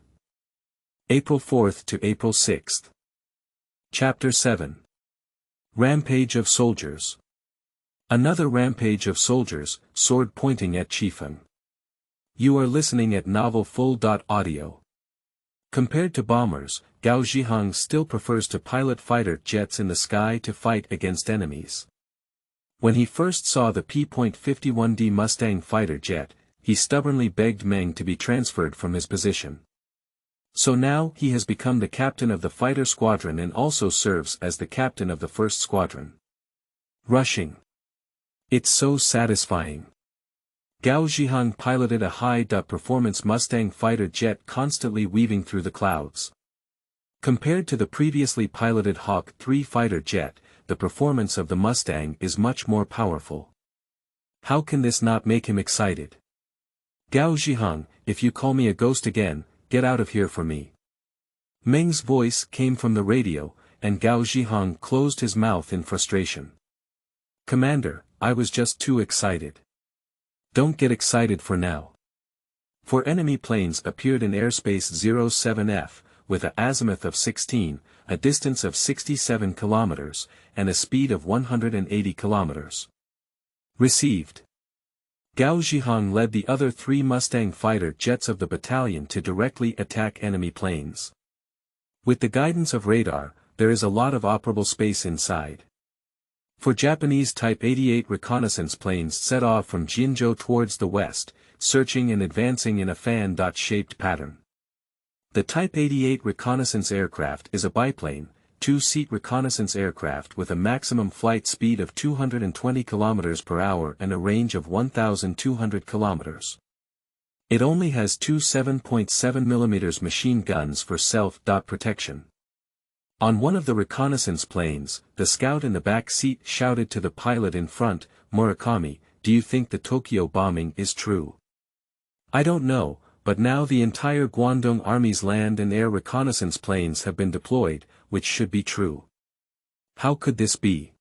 April 4th to April 6th. Chapter 7. Rampage of Soldiers. Another rampage of soldiers, sword pointing at Chifeng. You are listening at Novel Full.audio. Compared to bombers, Gao Zhihang still prefers to pilot fighter jets in the sky to fight against enemies. When he first saw the P.51D Mustang fighter jet, he stubbornly begged Meng to be transferred from his position. So now he has become the captain of the fighter squadron and also serves as the captain of the first squadron. Rushing. It's so satisfying. Gao Zhihang piloted a high-performance Mustang fighter jet constantly weaving through the clouds. Compared to the previously piloted Hawk 3 fighter jet, the performance of the Mustang is much more powerful. How can this not make him excited? Gao Zhihang, if you call me a ghost again, get out of here for me. Meng's voice came from the radio, and Gao Zhihang closed his mouth in frustration. Commander, I was just too excited. Don't get excited for now. 4 enemy planes appeared in airspace 07F, with an azimuth of 16, a distance of 67 kilometers, and a speed of 180 kilometers. Received. Gao Zhihang led the other 3 Mustang fighter jets of the battalion to directly attack enemy planes. With the guidance of radar, there is a lot of operable space inside. 4 Japanese Type 88 reconnaissance planes set off from Jinzhou towards the west, searching and advancing in a fan-shaped pattern. The Type 88 reconnaissance aircraft is a biplane, 2-seat reconnaissance aircraft with a maximum flight speed of 220 km per hour and a range of 1,200 km. It only has 2 7.7 mm machine guns for self-protection. On one of the reconnaissance planes, the scout in the back seat shouted to the pilot in front, "Murakami, do you think the Tokyo bombing is true?" "I don't know, but now the entire Guangdong Army's land and air reconnaissance planes have been deployed, which should be true." "How could this be?"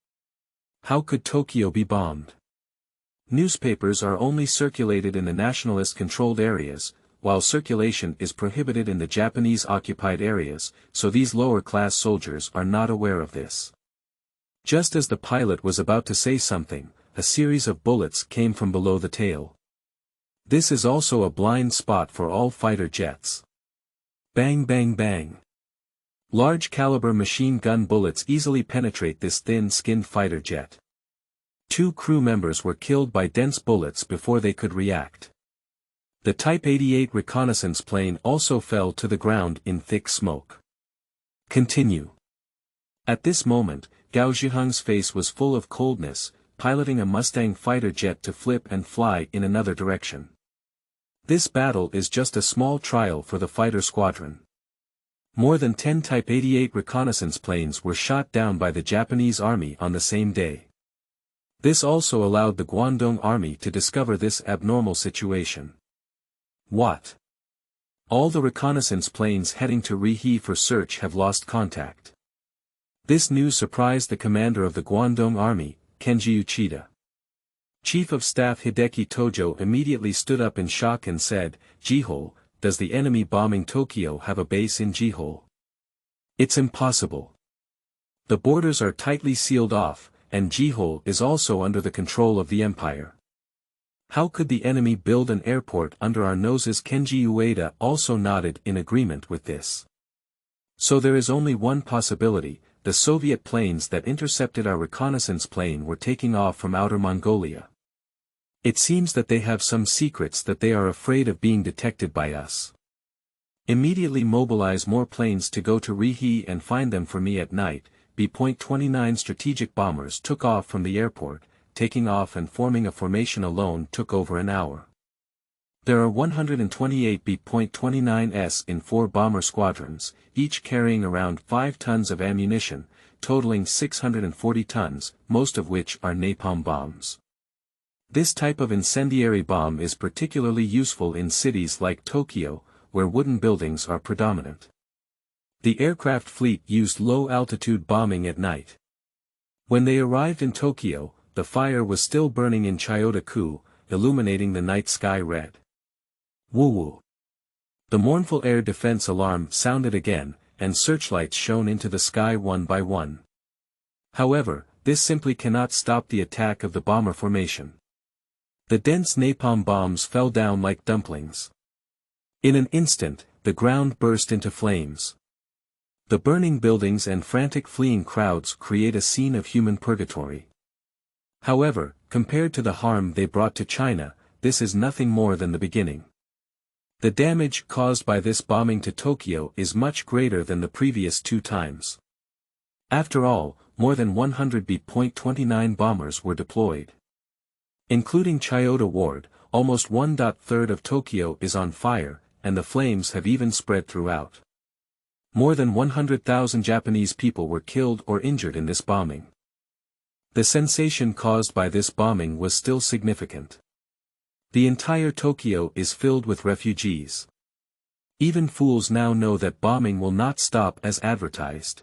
How could Tokyo be bombed? Newspapers are only circulated in the nationalist-controlled areas, while circulation is prohibited in the Japanese-occupied areas, so these lower-class soldiers are not aware of this. Just as the pilot was about to say something, a series of bullets came from below the tail. This is also a blind spot for all fighter jets. Bang bang bang. Large-caliber machine gun bullets easily penetrate this thin-skinned fighter jet. 2 crew members were killed by dense bullets before they could react. The Type 88 reconnaissance plane also fell to the ground in thick smoke. Continue. At this moment, Gao Zhiheng's face was full of coldness, piloting a Mustang fighter jet to flip and fly in another direction. This battle is just a small trial for the fighter squadron. More than 10 Type 88 reconnaissance planes were shot down by the Japanese army on the same day. This also allowed the Guangdong army to discover this abnormal situation. What? All the reconnaissance planes heading to Rihe for search have lost contact. This news surprised the commander of the Guangdong army, Kenji Uchida. Chief of Staff Hideki Tojo immediately stood up in shock and said, "Jihol, does the enemy bombing Tokyo have a base in Jihol? It's impossible. The borders are tightly sealed off, and Jihol is also under the control of the empire. How could the enemy build an airport under our noses?" Kenji Ueda also nodded in agreement with this. So there is only one possibility: the Soviet planes that intercepted our reconnaissance plane were taking off from Outer Mongolia. It seems that they have some secrets that they are afraid of being detected by us. Immediately mobilize more planes to go to Rihe and find them for me at night. B.29 strategic bombers took off from the airport. Taking off and forming a formation alone took over an hour. There are 128 B.29s in 4 bomber squadrons, each carrying around 5 tons of ammunition, totaling 640 tons, most of which are napalm bombs. This type of incendiary bomb is particularly useful in cities like Tokyo, where wooden buildings are predominant. The aircraft fleet used low-altitude bombing at night. When they arrived in Tokyo, the fire was still burning in Chiyoda-ku, illuminating the night sky red. Woo-woo. The mournful air defense alarm sounded again, and searchlights shone into the sky one by one. However, this simply cannot stop the attack of the bomber formation. The dense napalm bombs fell down like dumplings. In an instant, the ground burst into flames. The burning buildings and frantic fleeing crowds create a scene of human purgatory. However, compared to the harm they brought to China, this is nothing more than the beginning. The damage caused by this bombing to Tokyo is much greater than the previous 2 times. After all, more than 100 B.29 bombers were deployed. Including Chiyoda Ward, almost 1/3 of Tokyo is on fire, and the flames have even spread throughout. More than 100,000 Japanese people were killed or injured in this bombing. The sensation caused by this bombing was still significant. The entire Tokyo is filled with refugees. Even fools now know that bombing will not stop as advertised.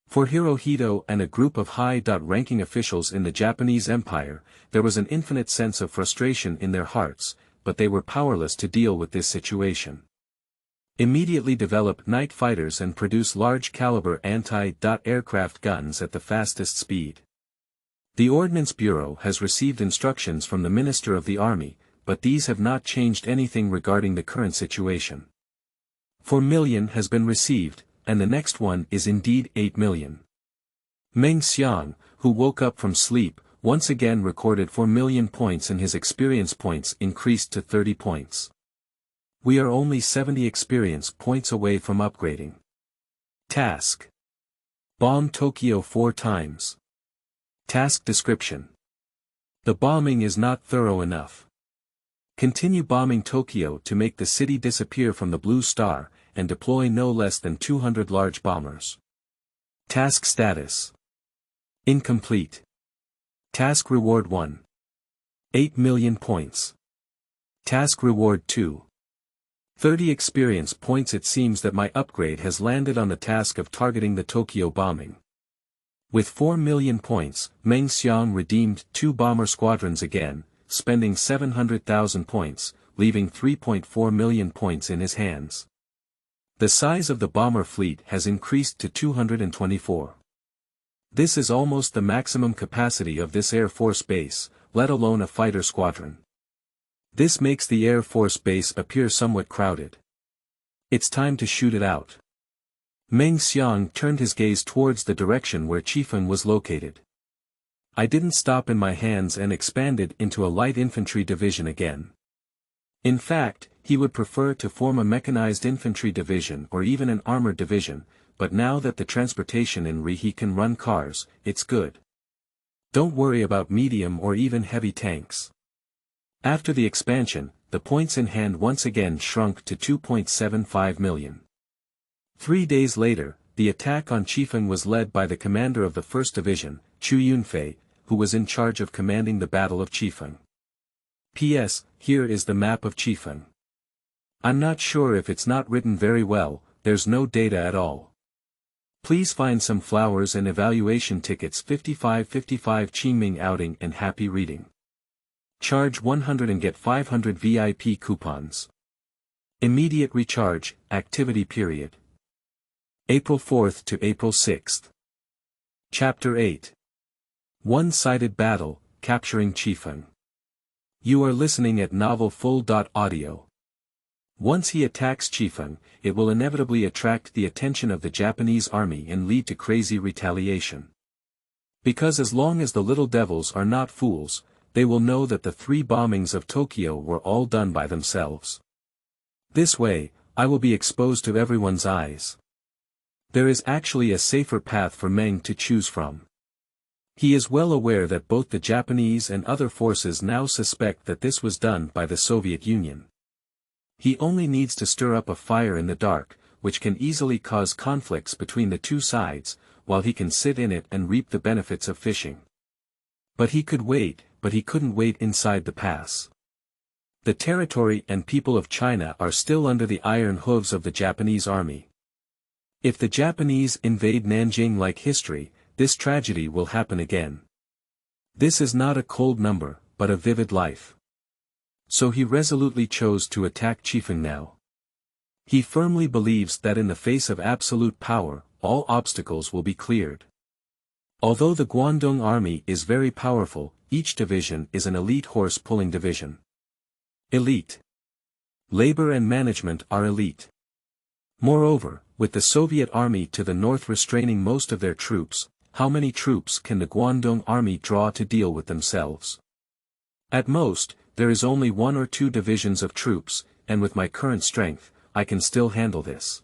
For Hirohito and a group of high-ranking officials in the Japanese Empire, there was an infinite sense of frustration in their hearts, but they were powerless to deal with this situation. Immediately develop night fighters and produce large-caliber anti-aircraft guns at the fastest speed. The Ordnance Bureau has received instructions from the Minister of the Army, but these have not changed anything regarding the current situation. 4 million has been received, and the next one is indeed 8 million. Meng Xiang, who woke up from sleep, once again recorded 4 million points and his experience points increased to 30 points. We are only 70 experience points away from upgrading. Task: bomb Tokyo 4 times. Task description: the bombing is not thorough enough. Continue bombing Tokyo to make the city disappear from the blue star, and deploy no less than 200 large bombers. Task status: incomplete. Task reward 1. 8 million points. Task reward 2. 30 experience points. It seems that my upgrade has landed on the task of targeting the Tokyo bombing. With 4 million points, Meng Xiang redeemed 2 bomber squadrons again, spending 700,000 points, leaving 3.4 million points in his hands. The size of the bomber fleet has increased to 224. This is almost the maximum capacity of this Air Force base, let alone a fighter squadron. This makes the Air Force base appear somewhat crowded. It's time to shoot it out. Meng Xiang turned his gaze towards the direction where Chifeng was located. I didn't stop in my hands and expanded into a light infantry division again. In fact, he would prefer to form a mechanized infantry division or even an armored division, but now that the transportation in Rihe can run cars, it's good. Don't worry about medium or even heavy tanks. After the expansion, the points in hand once again shrunk to 2.75 million. 3 days later, the attack on Chifeng was led by the commander of the 1st Division, Chu Yunfei, who was in charge of commanding the Battle of Chifeng. P.S. Here is the map of Chifeng. I'm not sure if it's not written very well, there's no data at all. Please find some flowers and evaluation tickets 5555 Qingming outing and happy reading. Charge 100 and get 500 VIP coupons. Immediate recharge, activity period. April 4th to April 6th. Chapter 8. One-sided battle, capturing Chifeng. You are listening at novelfull.audio. Once he attacks Chifeng, it will inevitably attract the attention of the Japanese army and lead to crazy retaliation. Because as long as the little devils are not fools, they will know that the 3 bombings of Tokyo were all done by themselves. This way, I will be exposed to everyone's eyes. There is actually a safer path for Meng to choose from. He is well aware that both the Japanese and other forces now suspect that this was done by the Soviet Union. He only needs to stir up a fire in the dark, which can easily cause conflicts between the 2 sides, while he can sit in it and reap the benefits of fishing. But he could wait, but he couldn't wait inside the pass. The territory and people of China are still under the iron hooves of the Japanese army. If the Japanese invade Nanjing like history, this tragedy will happen again. This is not a cold number, but a vivid life. So he resolutely chose to attack Chifeng now. He firmly believes that in the face of absolute power, all obstacles will be cleared. Although the Guangdong army is very powerful, each division is an elite horse-pulling division. Elite. Labor and management are elite. Moreover, with the Soviet army to the north restraining most of their troops, how many troops can the Guangdong army draw to deal with themselves? At most, there is only 1 or 2 divisions of troops, and with my current strength, I can still handle this.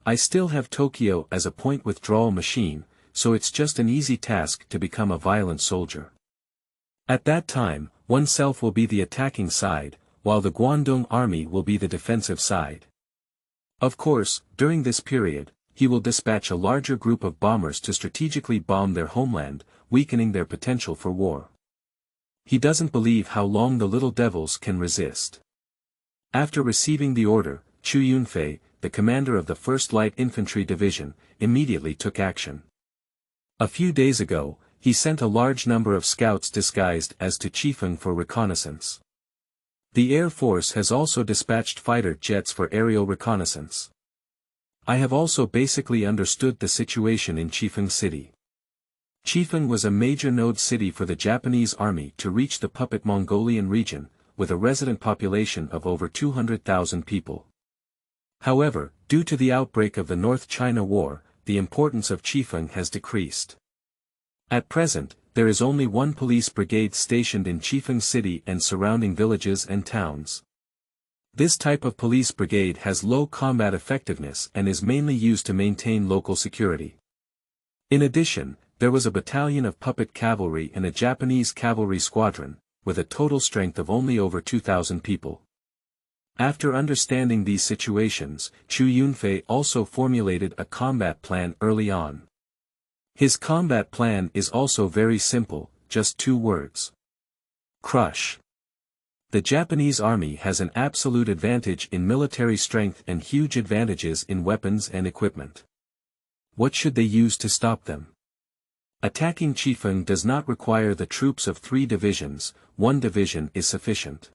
I still have Tokyo as a point withdrawal machine, so it's just an easy task to become a violent soldier. At that time, oneself will be the attacking side, while the Guangdong army will be the defensive side. Of course, during this period, he will dispatch a larger group of bombers to strategically bomb their homeland, weakening their potential for war. He doesn't believe how long the little devils can resist. After receiving the order, Chu Yunfei, the commander of the 1st Light Infantry Division, immediately took action. A few days ago, he sent a large number of scouts disguised as to Chifeng for reconnaissance. The Air Force has also dispatched fighter jets for aerial reconnaissance. I have also basically understood the situation in Chifeng City. Chifeng was a major node city for the Japanese army to reach the puppet Mongolian region, with a resident population of over 200,000 people. However, due to the outbreak of the North China War, the importance of Chifeng has decreased. At present, there is only 1 police brigade stationed in Chifeng City and surrounding villages and towns. This type of police brigade has low combat effectiveness and is mainly used to maintain local security. In addition, there was a battalion of puppet cavalry and a Japanese cavalry squadron, with a total strength of only over 2,000 people. After understanding these situations, Chu Yunfei also formulated a combat plan early on. His combat plan is also very simple, just 2 words. Crush. The Japanese army has an absolute advantage in military strength and huge advantages in weapons and equipment. What should they use to stop them? Attacking Chifeng does not require the troops of 3 divisions, 1 division is sufficient.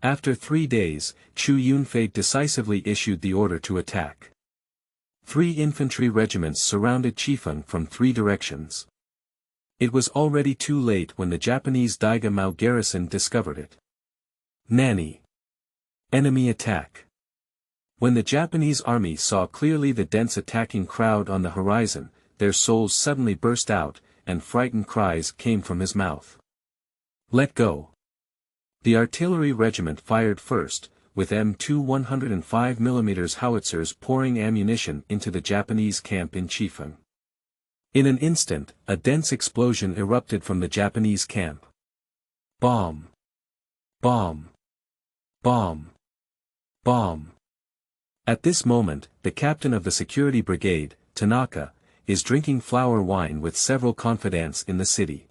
After 3 days, Chu Yunfei decisively issued the order to attack. 3 infantry regiments surrounded Chifeng from 3 directions. It was already too late when the Japanese Daiga Mao garrison discovered it. Nanny. Enemy attack. When the Japanese army saw clearly the dense attacking crowd on the horizon, their souls suddenly burst out, and frightened cries came from his mouth. Let go. The artillery regiment fired first, with M2 105mm howitzers pouring ammunition into the Japanese camp in Chifeng. In an instant, a dense explosion erupted from the Japanese camp. Bomb! Bomb! Bomb! Bomb! At this moment, the captain of the security brigade, Tanaka, is drinking flower wine with several confidants in the city.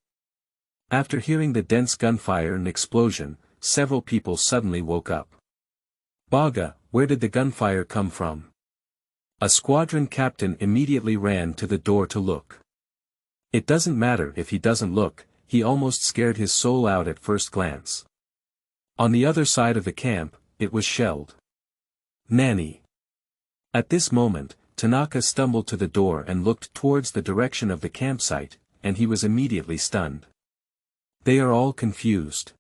After hearing the dense gunfire and explosion, several people suddenly woke up. Baga, where did the gunfire come from? A squadron captain immediately ran to the door to look. It doesn't matter if he doesn't look, he almost scared his soul out at first glance. On the other side of the camp, it was shelled. Nanny. At this moment, Tanaka stumbled to the door and looked towards the direction of the campsite, and he was immediately stunned. They are all confused.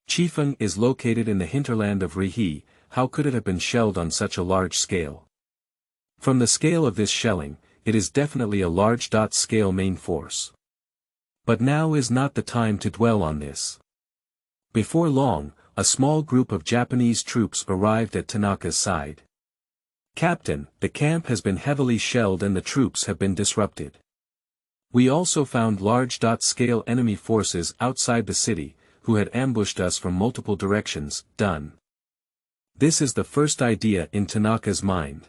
Chifeng is located in the hinterland of Rihe, how could it have been shelled on such a large scale? From the scale of this shelling, it is definitely a large-scale main force. But now is not the time to dwell on this. Before long, a small group of Japanese troops arrived at Tanaka's side. Captain, the camp has been heavily shelled and the troops have been disrupted. We also found large-scale enemy forces outside the city, who had ambushed us from multiple directions. Done. This is the first idea in Tanaka's mind.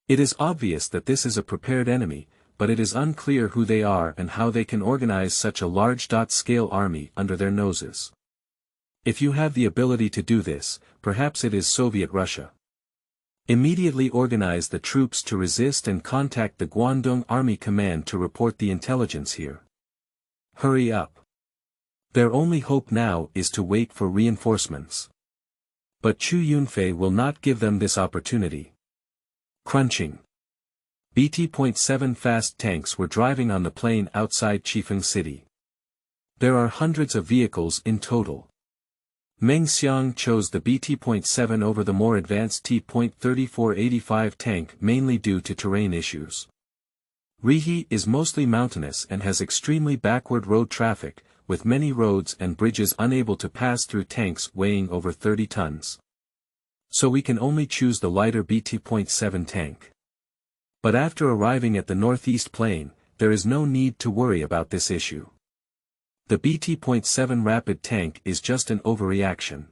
It is obvious that this is a prepared enemy, but it is unclear who they are and how they can organize such a large-scale army under their noses. If you have the ability to do this, perhaps it is Soviet Russia. Immediately organize the troops to resist and contact the Guangdong Army Command to report the intelligence here. Hurry up. Their only hope now is to wait for reinforcements. But Chu Yunfei will not give them this opportunity. Crunching. BT.7 fast tanks were driving on the plain outside Chifeng City. There are hundreds of vehicles in total. Meng Xiang chose the BT.7 over the more advanced T.3485 tank mainly due to terrain issues. Rihe is mostly mountainous and has extremely backward road traffic, with many roads and bridges unable to pass through tanks weighing over 30 tons. So we can only choose the lighter BT.7 tank. But after arriving at the northeast plain, there is no need to worry about this issue. The BT.7 rapid tank is just an overreaction.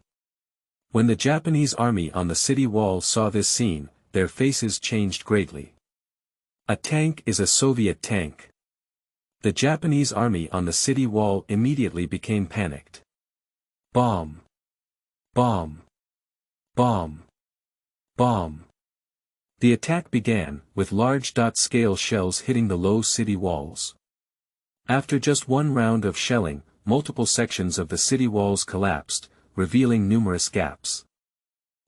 When the Japanese army on the city wall saw this scene, their faces changed greatly. A tank is a Soviet tank. The Japanese army on the city wall immediately became panicked. Bomb! Bomb! Bomb! Bomb! The attack began, with large-scale shells hitting the low city walls. After just one round of shelling, multiple sections of the city walls collapsed, revealing numerous gaps.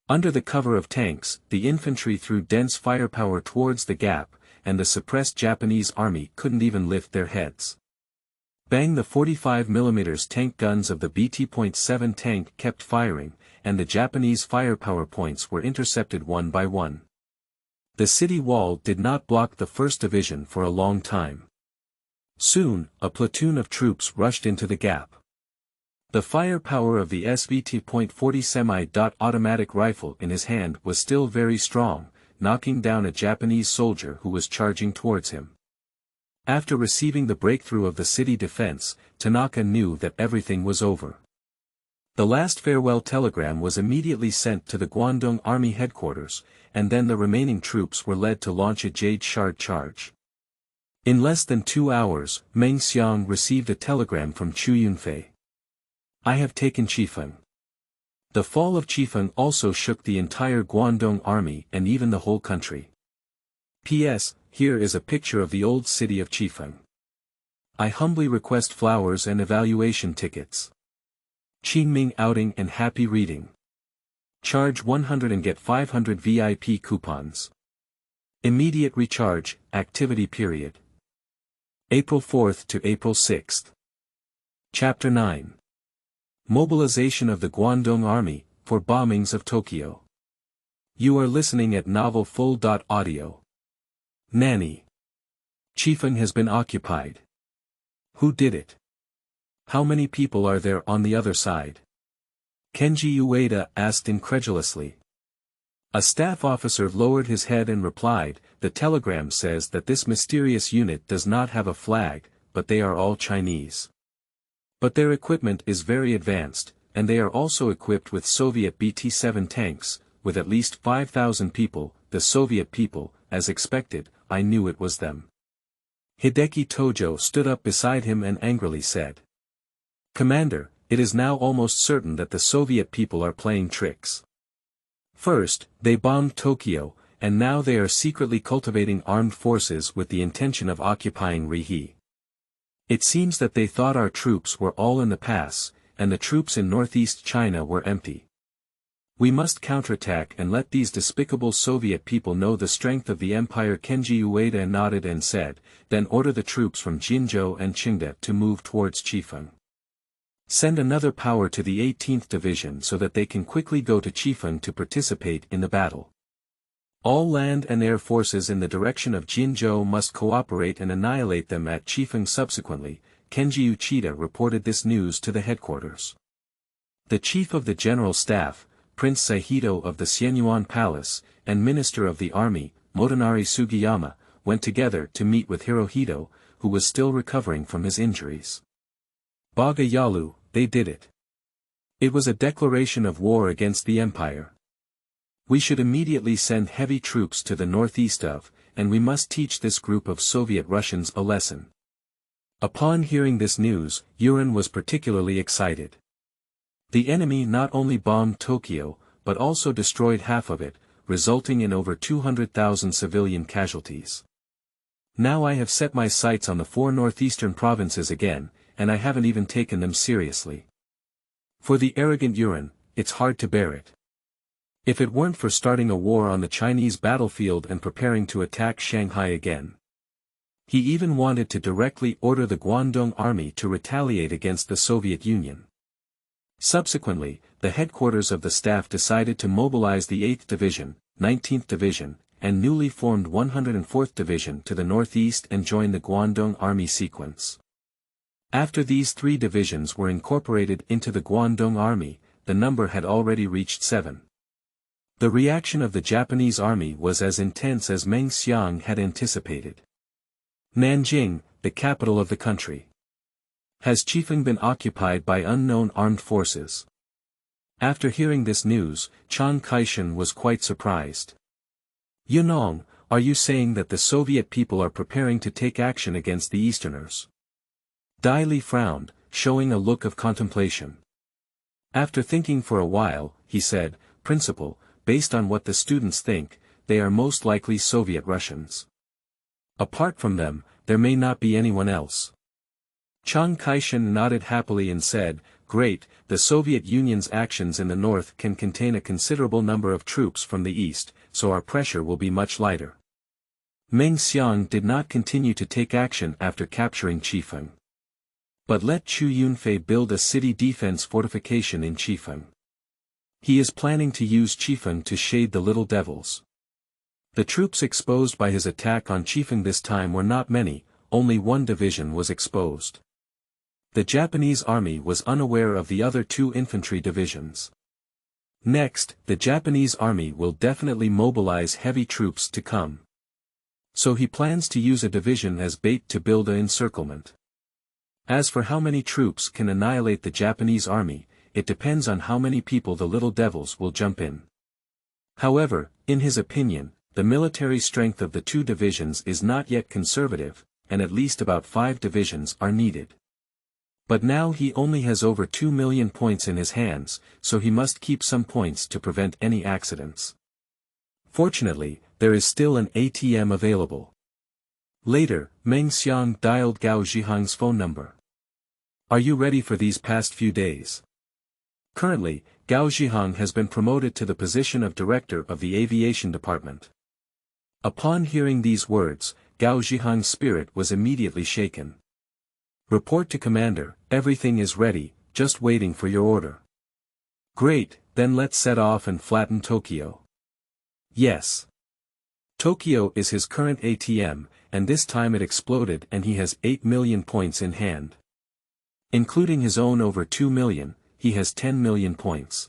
Under the cover of tanks, the infantry threw dense firepower towards the gap, and the suppressed Japanese army couldn't even lift their heads. Bang! The 45mm tank guns of the BT.7 tank kept firing, and the Japanese firepower points were intercepted one by one. The city wall did not block the 1st Division for a long time. Soon, a platoon of troops rushed into the gap. The firepower of the SVT.40 semi-automatic rifle in his hand was still very strong, knocking down a Japanese soldier who was charging towards him. After receiving the breakthrough of the city defense, Tanaka knew that everything was over. The last farewell telegram was immediately sent to the Guangdong Army headquarters, and then the remaining troops were led to launch a Jade Shard charge. In less than 2 hours, Meng Xiang received a telegram from Chu Yunfei. I have taken Chifeng. The fall of Chifeng also shook the entire Guangdong army and even the whole country. P.S. Here is a picture of the old city of Chifeng. I humbly request flowers and evaluation tickets. Qingming outing and happy reading. Charge 100 and get 500 VIP coupons. Immediate recharge, activity period. April 4th to April 6th. Chapter 9. Mobilization of the Guangdong Army, for bombings of Tokyo. You are listening at Novel Full.audio. Nanny. Chifeng has been occupied. Who did it? How many people are there on the other side? Kenji Ueda asked incredulously. A staff officer lowered his head and replied, the telegram says that this mysterious unit does not have a flag, but they are all Chinese. But their equipment is very advanced, and they are also equipped with Soviet BT-7 tanks, with at least 5,000 people, the Soviet people, as expected, I knew it was them. Hideki Tojo stood up beside him and angrily said. Commander, it is now almost certain that the Soviet people are playing tricks. First, they bombed Tokyo, and now they are secretly cultivating armed forces with the intention of occupying Rihe. It seems that they thought our troops were all in the pass, and the troops in northeast China were empty. We must counterattack and let these despicable Soviet people know the strength of the empire. Kenji Ueda nodded and said, then order the troops from Jinzhou and Qingde to move towards Chifeng. Send another power to the 18th Division so that they can quickly go to Chifeng to participate in the battle. All land and air forces in the direction of Jinzhou must cooperate and annihilate them at Chifeng. Subsequently, Kenji Uchida reported this news to the headquarters. The chief of the general staff, Prince Saihito of the Xianyuan Palace, and Minister of the Army, Motonari Sugiyama, went together to meet with Hirohito, who was still recovering from his injuries. Baga Yalu, they did it. It was a declaration of war against the empire. We should immediately send heavy troops to the northeast of, and we must teach this group of Soviet Russians a lesson. Upon hearing this news, Yurin was particularly excited. The enemy not only bombed Tokyo, but also destroyed half of it, resulting in over 200,000 civilian casualties. Now I have set my sights on the 4 northeastern provinces again, and I haven't even taken them seriously. For the arrogant Yurin, it's hard to bear it. If it weren't for starting a war on the Chinese battlefield and preparing to attack Shanghai again. He even wanted to directly order the Guangdong Army to retaliate against the Soviet Union. Subsequently, the headquarters of the staff decided to mobilize the 8th Division, 19th Division, and newly formed 104th Division to the northeast and join the Guangdong Army sequence. After these 3 divisions were incorporated into the Guangdong Army, the number had already reached 7. The reaction of the Japanese army was as intense as Meng Xiang had anticipated. Nanjing, the capital of the country. Has Chifeng been occupied by unknown armed forces? After hearing this news, Chiang Kai-shek was quite surprised. Yunong, are you saying that the Soviet people are preparing to take action against the Easterners? Dai Li frowned, showing a look of contemplation. After thinking for a while, he said, Principal, based on what the students think, they are most likely Soviet Russians. Apart from them, there may not be anyone else. Chiang Kai-shek nodded happily and said, Great, the Soviet Union's actions in the north can contain a considerable number of troops from the east, so our pressure will be much lighter. Meng Xiang did not continue to take action after capturing Chifeng. But let Chu Yunfei build a city defense fortification in Chifeng. He is planning to use Chifeng to shade the little devils. The troops exposed by his attack on Chifeng this time were not many, only 1 division was exposed. The Japanese army was unaware of the other 2 infantry divisions. Next, the Japanese army will definitely mobilize heavy troops to come. So he plans to use a division as bait to build an encirclement. As for how many troops can annihilate the Japanese army, it depends on how many people the little devils will jump in. However, in his opinion, the military strength of the 2 divisions is not yet conservative, and at least about 5 divisions are needed. But now he only has over 2 million points in his hands, so he must keep some points to prevent any accidents. Fortunately, there is still an ATM available. Later, Meng Xiang dialed Gao Zhihang's phone number. Are you ready for these past few days? Currently, Gao Zhihang has been promoted to the position of director of the aviation department. Upon hearing these words, Gao Zhihang's spirit was immediately shaken. Report to commander, everything is ready, just waiting for your order. Great, then let's set off and flatten Tokyo. Yes. Tokyo is his current ATM, and this time it exploded and he has 8 million points in hand. Including his own over 2 million, he has 10 million points.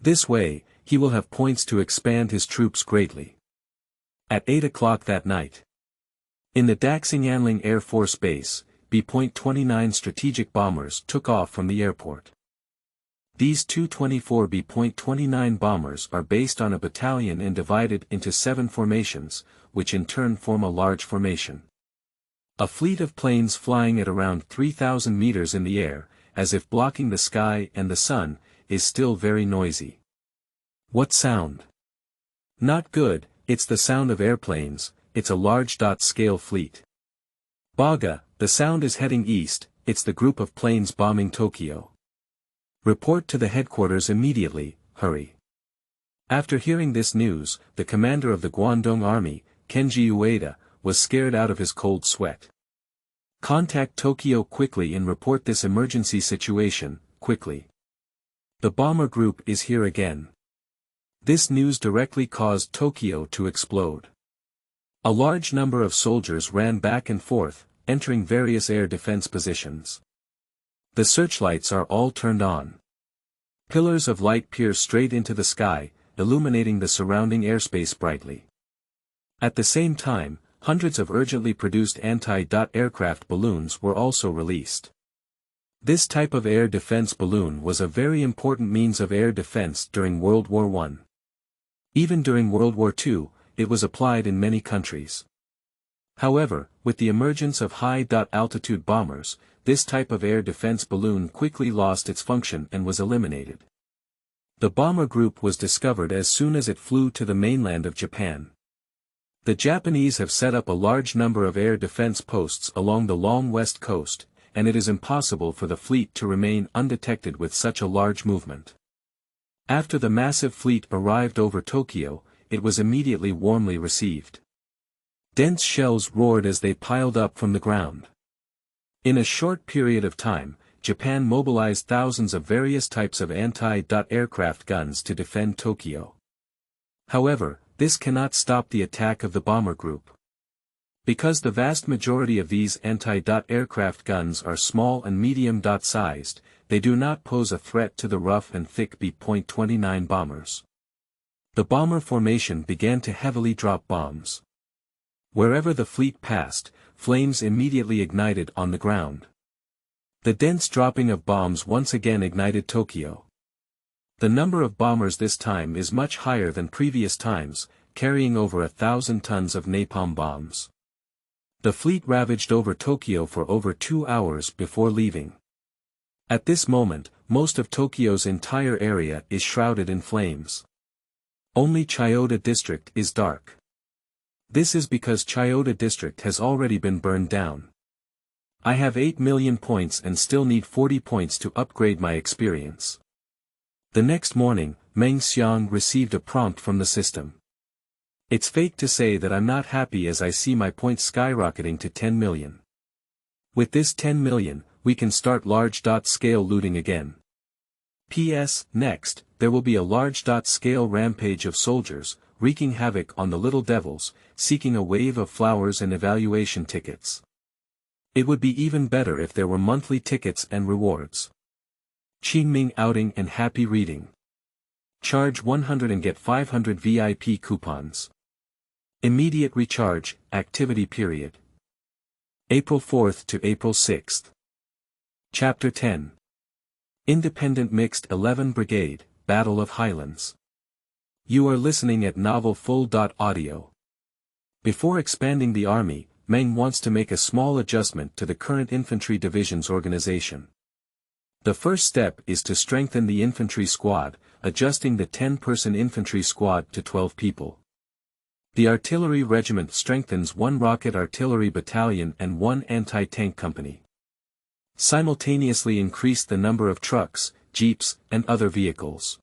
This way, he will have points to expand his troops greatly. At 8 o'clock that night. In the Daxing-Anling Air Force Base, B.29 strategic bombers took off from the airport. These 224 B.29 bombers are based on a battalion and divided into 7 formations, which in turn form a large formation. A fleet of planes flying at around 3,000 meters in the air, as if blocking the sky and the sun, is still very noisy. What sound? Not good, it's the sound of airplanes, it's a large scale fleet. Baga, the sound is heading east, it's the group of planes bombing Tokyo. Report to the headquarters immediately, hurry. After hearing this news, the commander of the Guangdong army, Kenji Ueda, was scared out of his cold sweat. Contact Tokyo quickly and report this emergency situation, quickly. The bomber group is here again. This news directly caused Tokyo to explode. A large number of soldiers ran back and forth, entering various air defense positions. The searchlights are all turned on. Pillars of light pierce straight into the sky, illuminating the surrounding airspace brightly. At the same time, hundreds of urgently produced anti-aircraft balloons were also released. This type of air defense balloon was a very important means of air defense during World War I. Even during World War II, it was applied in many countries. However, with the emergence of high-altitude bombers, this type of air defense balloon quickly lost its function and was eliminated. The bomber group was discovered as soon as it flew to the mainland of Japan. The Japanese have set up a large number of air defense posts along the long west coast, and it is impossible for the fleet to remain undetected with such a large movement. After the massive fleet arrived over Tokyo, it was immediately warmly received. Dense shells roared as they piled up from the ground. In a short period of time, Japan mobilized thousands of various types of anti-aircraft guns to defend Tokyo. However, this cannot stop the attack of the bomber group. Because the vast majority of these anti-aircraft guns are small and medium-sized, they do not pose a threat to the rough and thick B.29 bombers. The bomber formation began to heavily drop bombs. Wherever the fleet passed, flames immediately ignited on the ground. The dense dropping of bombs once again ignited Tokyo. The number of bombers this time is much higher than previous times, carrying over 1,000 tons of napalm bombs. The fleet ravaged over Tokyo for over 2 hours before leaving. At this moment, most of Tokyo's entire area is shrouded in flames. Only Chiyoda district is dark. This is because Chiyoda district has already been burned down. I have 8 million points and still need 40 points to upgrade my experience. The next morning, Meng Xiang received a prompt from the system. It's fake to say that I'm not happy as I see my points skyrocketing to 10 million. With this 10 million, we can start large-scale looting again. P.S. Next, there will be a large-scale rampage of soldiers, wreaking havoc on the little devils, seeking a wave of flowers and evaluation tickets. It would be even better if there were monthly tickets and rewards. Qingming outing and happy reading. Charge 100 and get 500 VIP coupons. Immediate recharge, activity period. April 4th to April 6th. Chapter 10. Independent Mixed 11 Brigade, Battle of Highlands. You are listening at Novel Full. Audio. Before expanding the army, Meng wants to make a small adjustment to the current infantry division's organization. The first step is to strengthen the infantry squad, adjusting the 10-person infantry squad to 12 people. The artillery regiment strengthens 1 rocket artillery battalion and 1 anti-tank company. Simultaneously increase the number of trucks, jeeps, and other vehicles.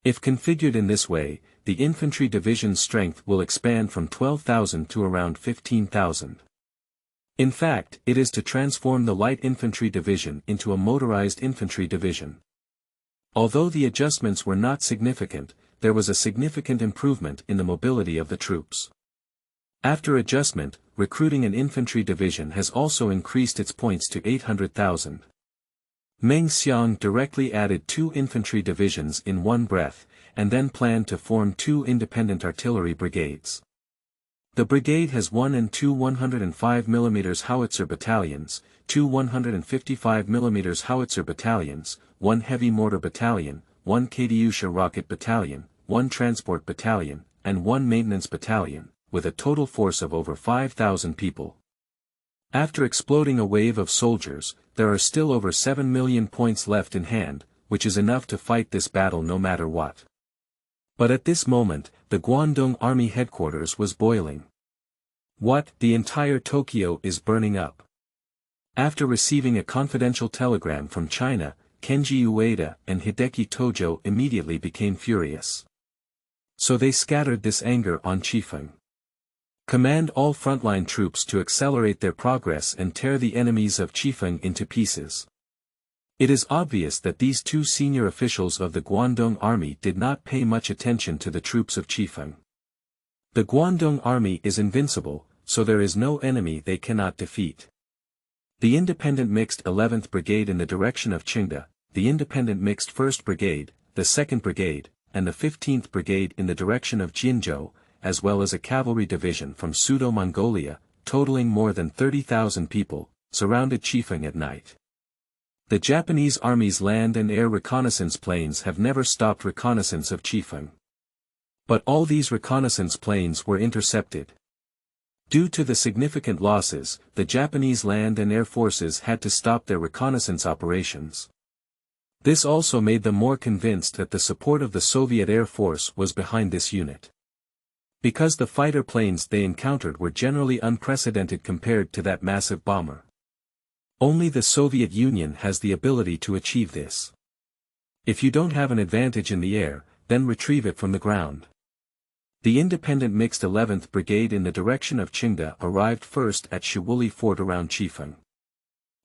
If configured in this way, the infantry division's strength will expand from 12,000 to around 15,000. In fact, it is to transform the light infantry division into a motorized infantry division. Although the adjustments were not significant, there was a significant improvement in the mobility of the troops. After adjustment, recruiting an infantry division has also increased its points to 800,000. Meng Xiang directly added 2 infantry divisions in one breath, and then planned to form 2 independent artillery brigades. The brigade has 1 and 2 105 mm howitzer battalions, 2 155 mm howitzer battalions, 1 heavy mortar battalion, 1 Katyusha rocket battalion, 1 transport battalion, and 1 maintenance battalion, with a total force of over 5,000 people. After exploding a wave of soldiers, there are still over 7 million points left in hand, which is enough to fight this battle no matter what. But at this moment, the Guangdong Army headquarters was boiling. What? The entire Tokyo is burning up. After receiving a confidential telegram from China, Kenji Ueda and Hideki Tojo immediately became furious. So they scattered this anger on Chifeng. Command all frontline troops to accelerate their progress and tear the enemies of Chifeng into pieces. It is obvious that these 2 senior officials of the Guangdong Army did not pay much attention to the troops of Chifeng. The Guangdong Army is invincible, so there is no enemy they cannot defeat. The independent mixed 11th Brigade in the direction of Qingda, the independent mixed 1st Brigade, the 2nd Brigade, and the 15th Brigade in the direction of Jinzhou, as well as a cavalry division from Pseudo-Mongolia, totaling more than 30,000 people, surrounded Chifeng at night. The Japanese Army's land and air reconnaissance planes have never stopped reconnaissance of Chifeng. But all these reconnaissance planes were intercepted. Due to the significant losses, the Japanese land and air forces had to stop their reconnaissance operations. This also made them more convinced that the support of the Soviet Air Force was behind this unit. Because the fighter planes they encountered were generally unprecedented compared to that massive bomber. Only the Soviet Union has the ability to achieve this. If you don't have an advantage in the air, then retrieve it from the ground. The independent mixed 11th Brigade in the direction of Qingda arrived first at Shiwuli Fort around Chifeng.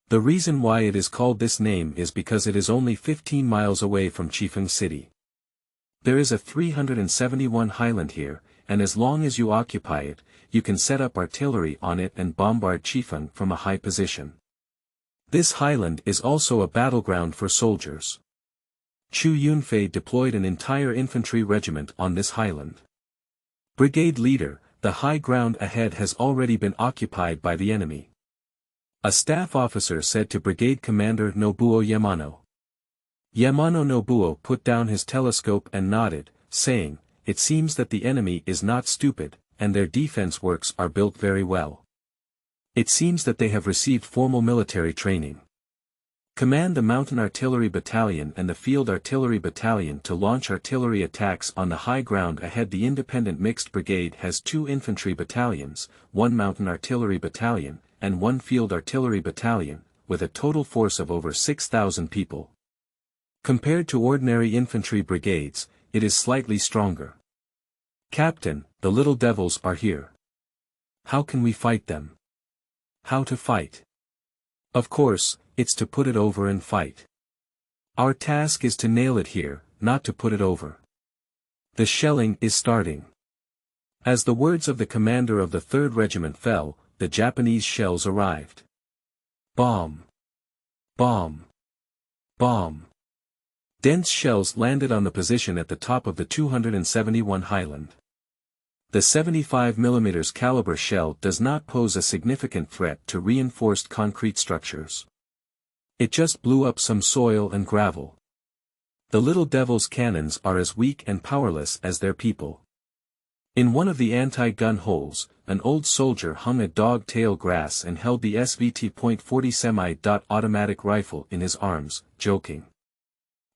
The reason why it is called this name is because it is only 15 miles away from Chifeng City. There is a 371 Highland here, and as long as you occupy it, you can set up artillery on it and bombard Chifeng from a high position. This highland is also a battleground for soldiers. Chu Yunfei deployed an entire infantry regiment on this highland. Brigade leader, the high ground ahead has already been occupied by the enemy. A staff officer said to Brigade Commander Nobuo Yamano. Yamano Nobuo put down his telescope and nodded, saying, "It seems that the enemy is not stupid, and their defense works are built very well. It seems that they have received formal military training. Command the Mountain Artillery Battalion and the Field Artillery Battalion to launch artillery attacks on the high ground ahead." The independent mixed brigade has 2 infantry battalions, 1 Mountain Artillery Battalion, and 1 Field Artillery Battalion, with a total force of over 6,000 people. Compared to ordinary infantry brigades, it is slightly stronger. "Captain, the little devils are here. How can we fight them?" How to fight? Of course, it's to put it over and fight. Our task is to nail it here, not to put it over. The shelling is starting. As the words of the commander of the 3rd Regiment fell, the Japanese shells arrived. Bomb! Bomb! Bomb! Dense shells landed on the position at the top of the 271 Highland. The 75 mm caliber shell does not pose a significant threat to reinforced concrete structures. It just blew up some soil and gravel. The little devil's cannons are as weak and powerless as their people. In one of the anti-gun holes, an old soldier hung a dog-tail grass and held the SVT.40 semi-automatic rifle in his arms, joking.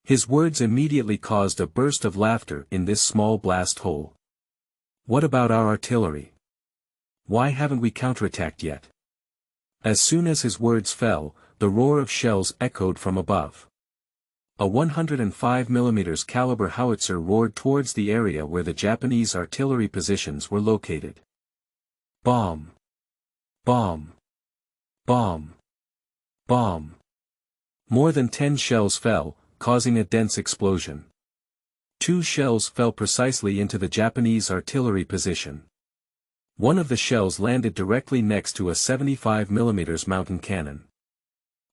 His words immediately caused a burst of laughter in this small blast hole. What about our artillery? Why haven't we counterattacked yet? As soon as his words fell, the roar of shells echoed from above. A 105mm caliber howitzer roared towards the area where the Japanese artillery positions were located. Bomb! Bomb! Bomb! Bomb! More than 10 shells fell, causing a dense explosion. 2 shells fell precisely into the Japanese artillery position. One of the shells landed directly next to a 75mm mountain cannon.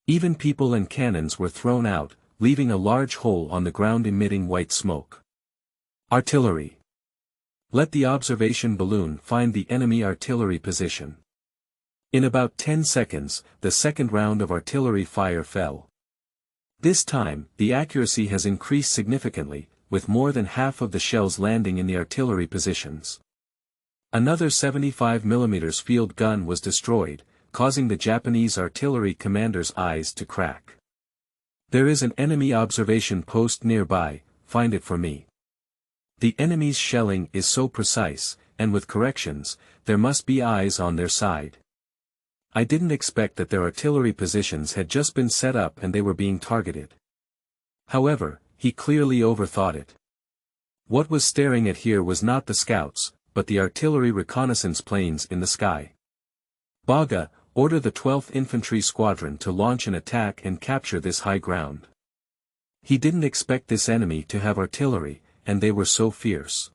Even people and cannons were thrown out, leaving a large hole on the ground emitting white smoke. Artillery. Let the observation balloon find the enemy artillery position. In about 10 seconds, the second round of artillery fire fell. This time, the accuracy has increased significantly, with more than half of the shells landing in the artillery positions. Another 75mm field gun was destroyed, causing the Japanese artillery commander's eyes to crack. There is an enemy observation post nearby, find it for me. The enemy's shelling is so precise, and with corrections, there must be eyes on their side. I didn't expect that their artillery positions had just been set up and they were being targeted. However, he clearly overthought it. What was staring at here was not the scouts, but the artillery reconnaissance planes in the sky. Baga, order the 12th Infantry Squadron to launch an attack and capture this high ground. He didn't expect this enemy to have artillery, and they were so fierce.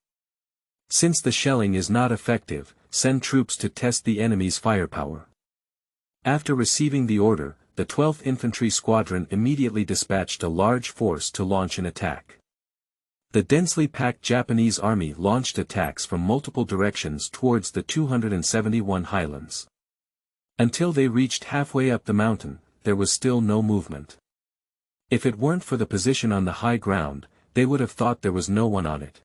Since the shelling is not effective, send troops to test the enemy's firepower. After receiving the order, the 12th Infantry Squadron immediately dispatched a large force to launch an attack. The densely packed Japanese army launched attacks from multiple directions towards the 271 Highlands. Until they reached halfway up the mountain, there was still no movement. If it weren't for the position on the high ground, they would have thought there was no one on it.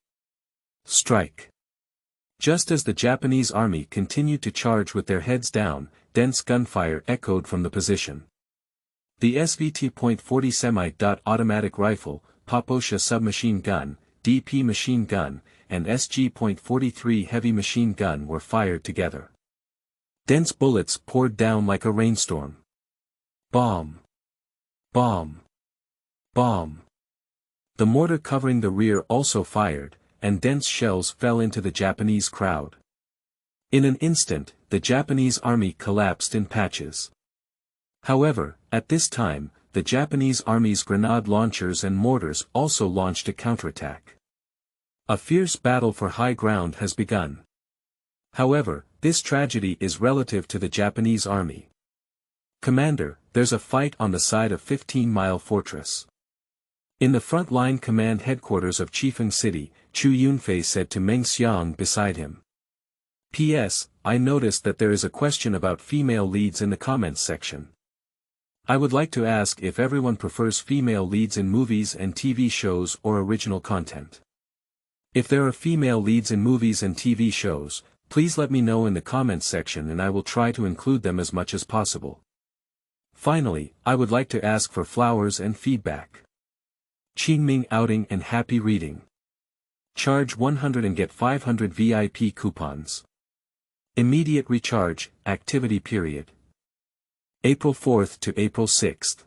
Strike! Just as the Japanese army continued to charge with their heads down, dense gunfire echoed from the position. The SVT.40 semi-automatic rifle, Poposha submachine gun, DP machine gun, and SG.43 heavy machine gun were fired together. Dense bullets poured down like a rainstorm. Bomb! Bomb! Bomb! The mortar covering the rear also fired, and dense shells fell into the Japanese crowd. In an instant, the Japanese army collapsed in patches. However, at this time, the Japanese army's grenade launchers and mortars also launched a counterattack. A fierce battle for high ground has begun. However, this tragedy is relative to the Japanese army. Commander, there's a fight on the side of 15-Mile Fortress. In the front line command headquarters of Chifeng City, Chu Yunfei said to Meng Xiang beside him. P.S. I noticed that there is a question about female leads in the comments section. I would like to ask if everyone prefers female leads in movies and TV shows or original content. If there are female leads in movies and TV shows, please let me know in the comments section and I will try to include them as much as possible. Finally, I would like to ask for flowers and feedback. Qingming outing and happy reading. Charge 100 and get 500 VIP coupons. Immediate recharge, activity period. April 4th to April 6th.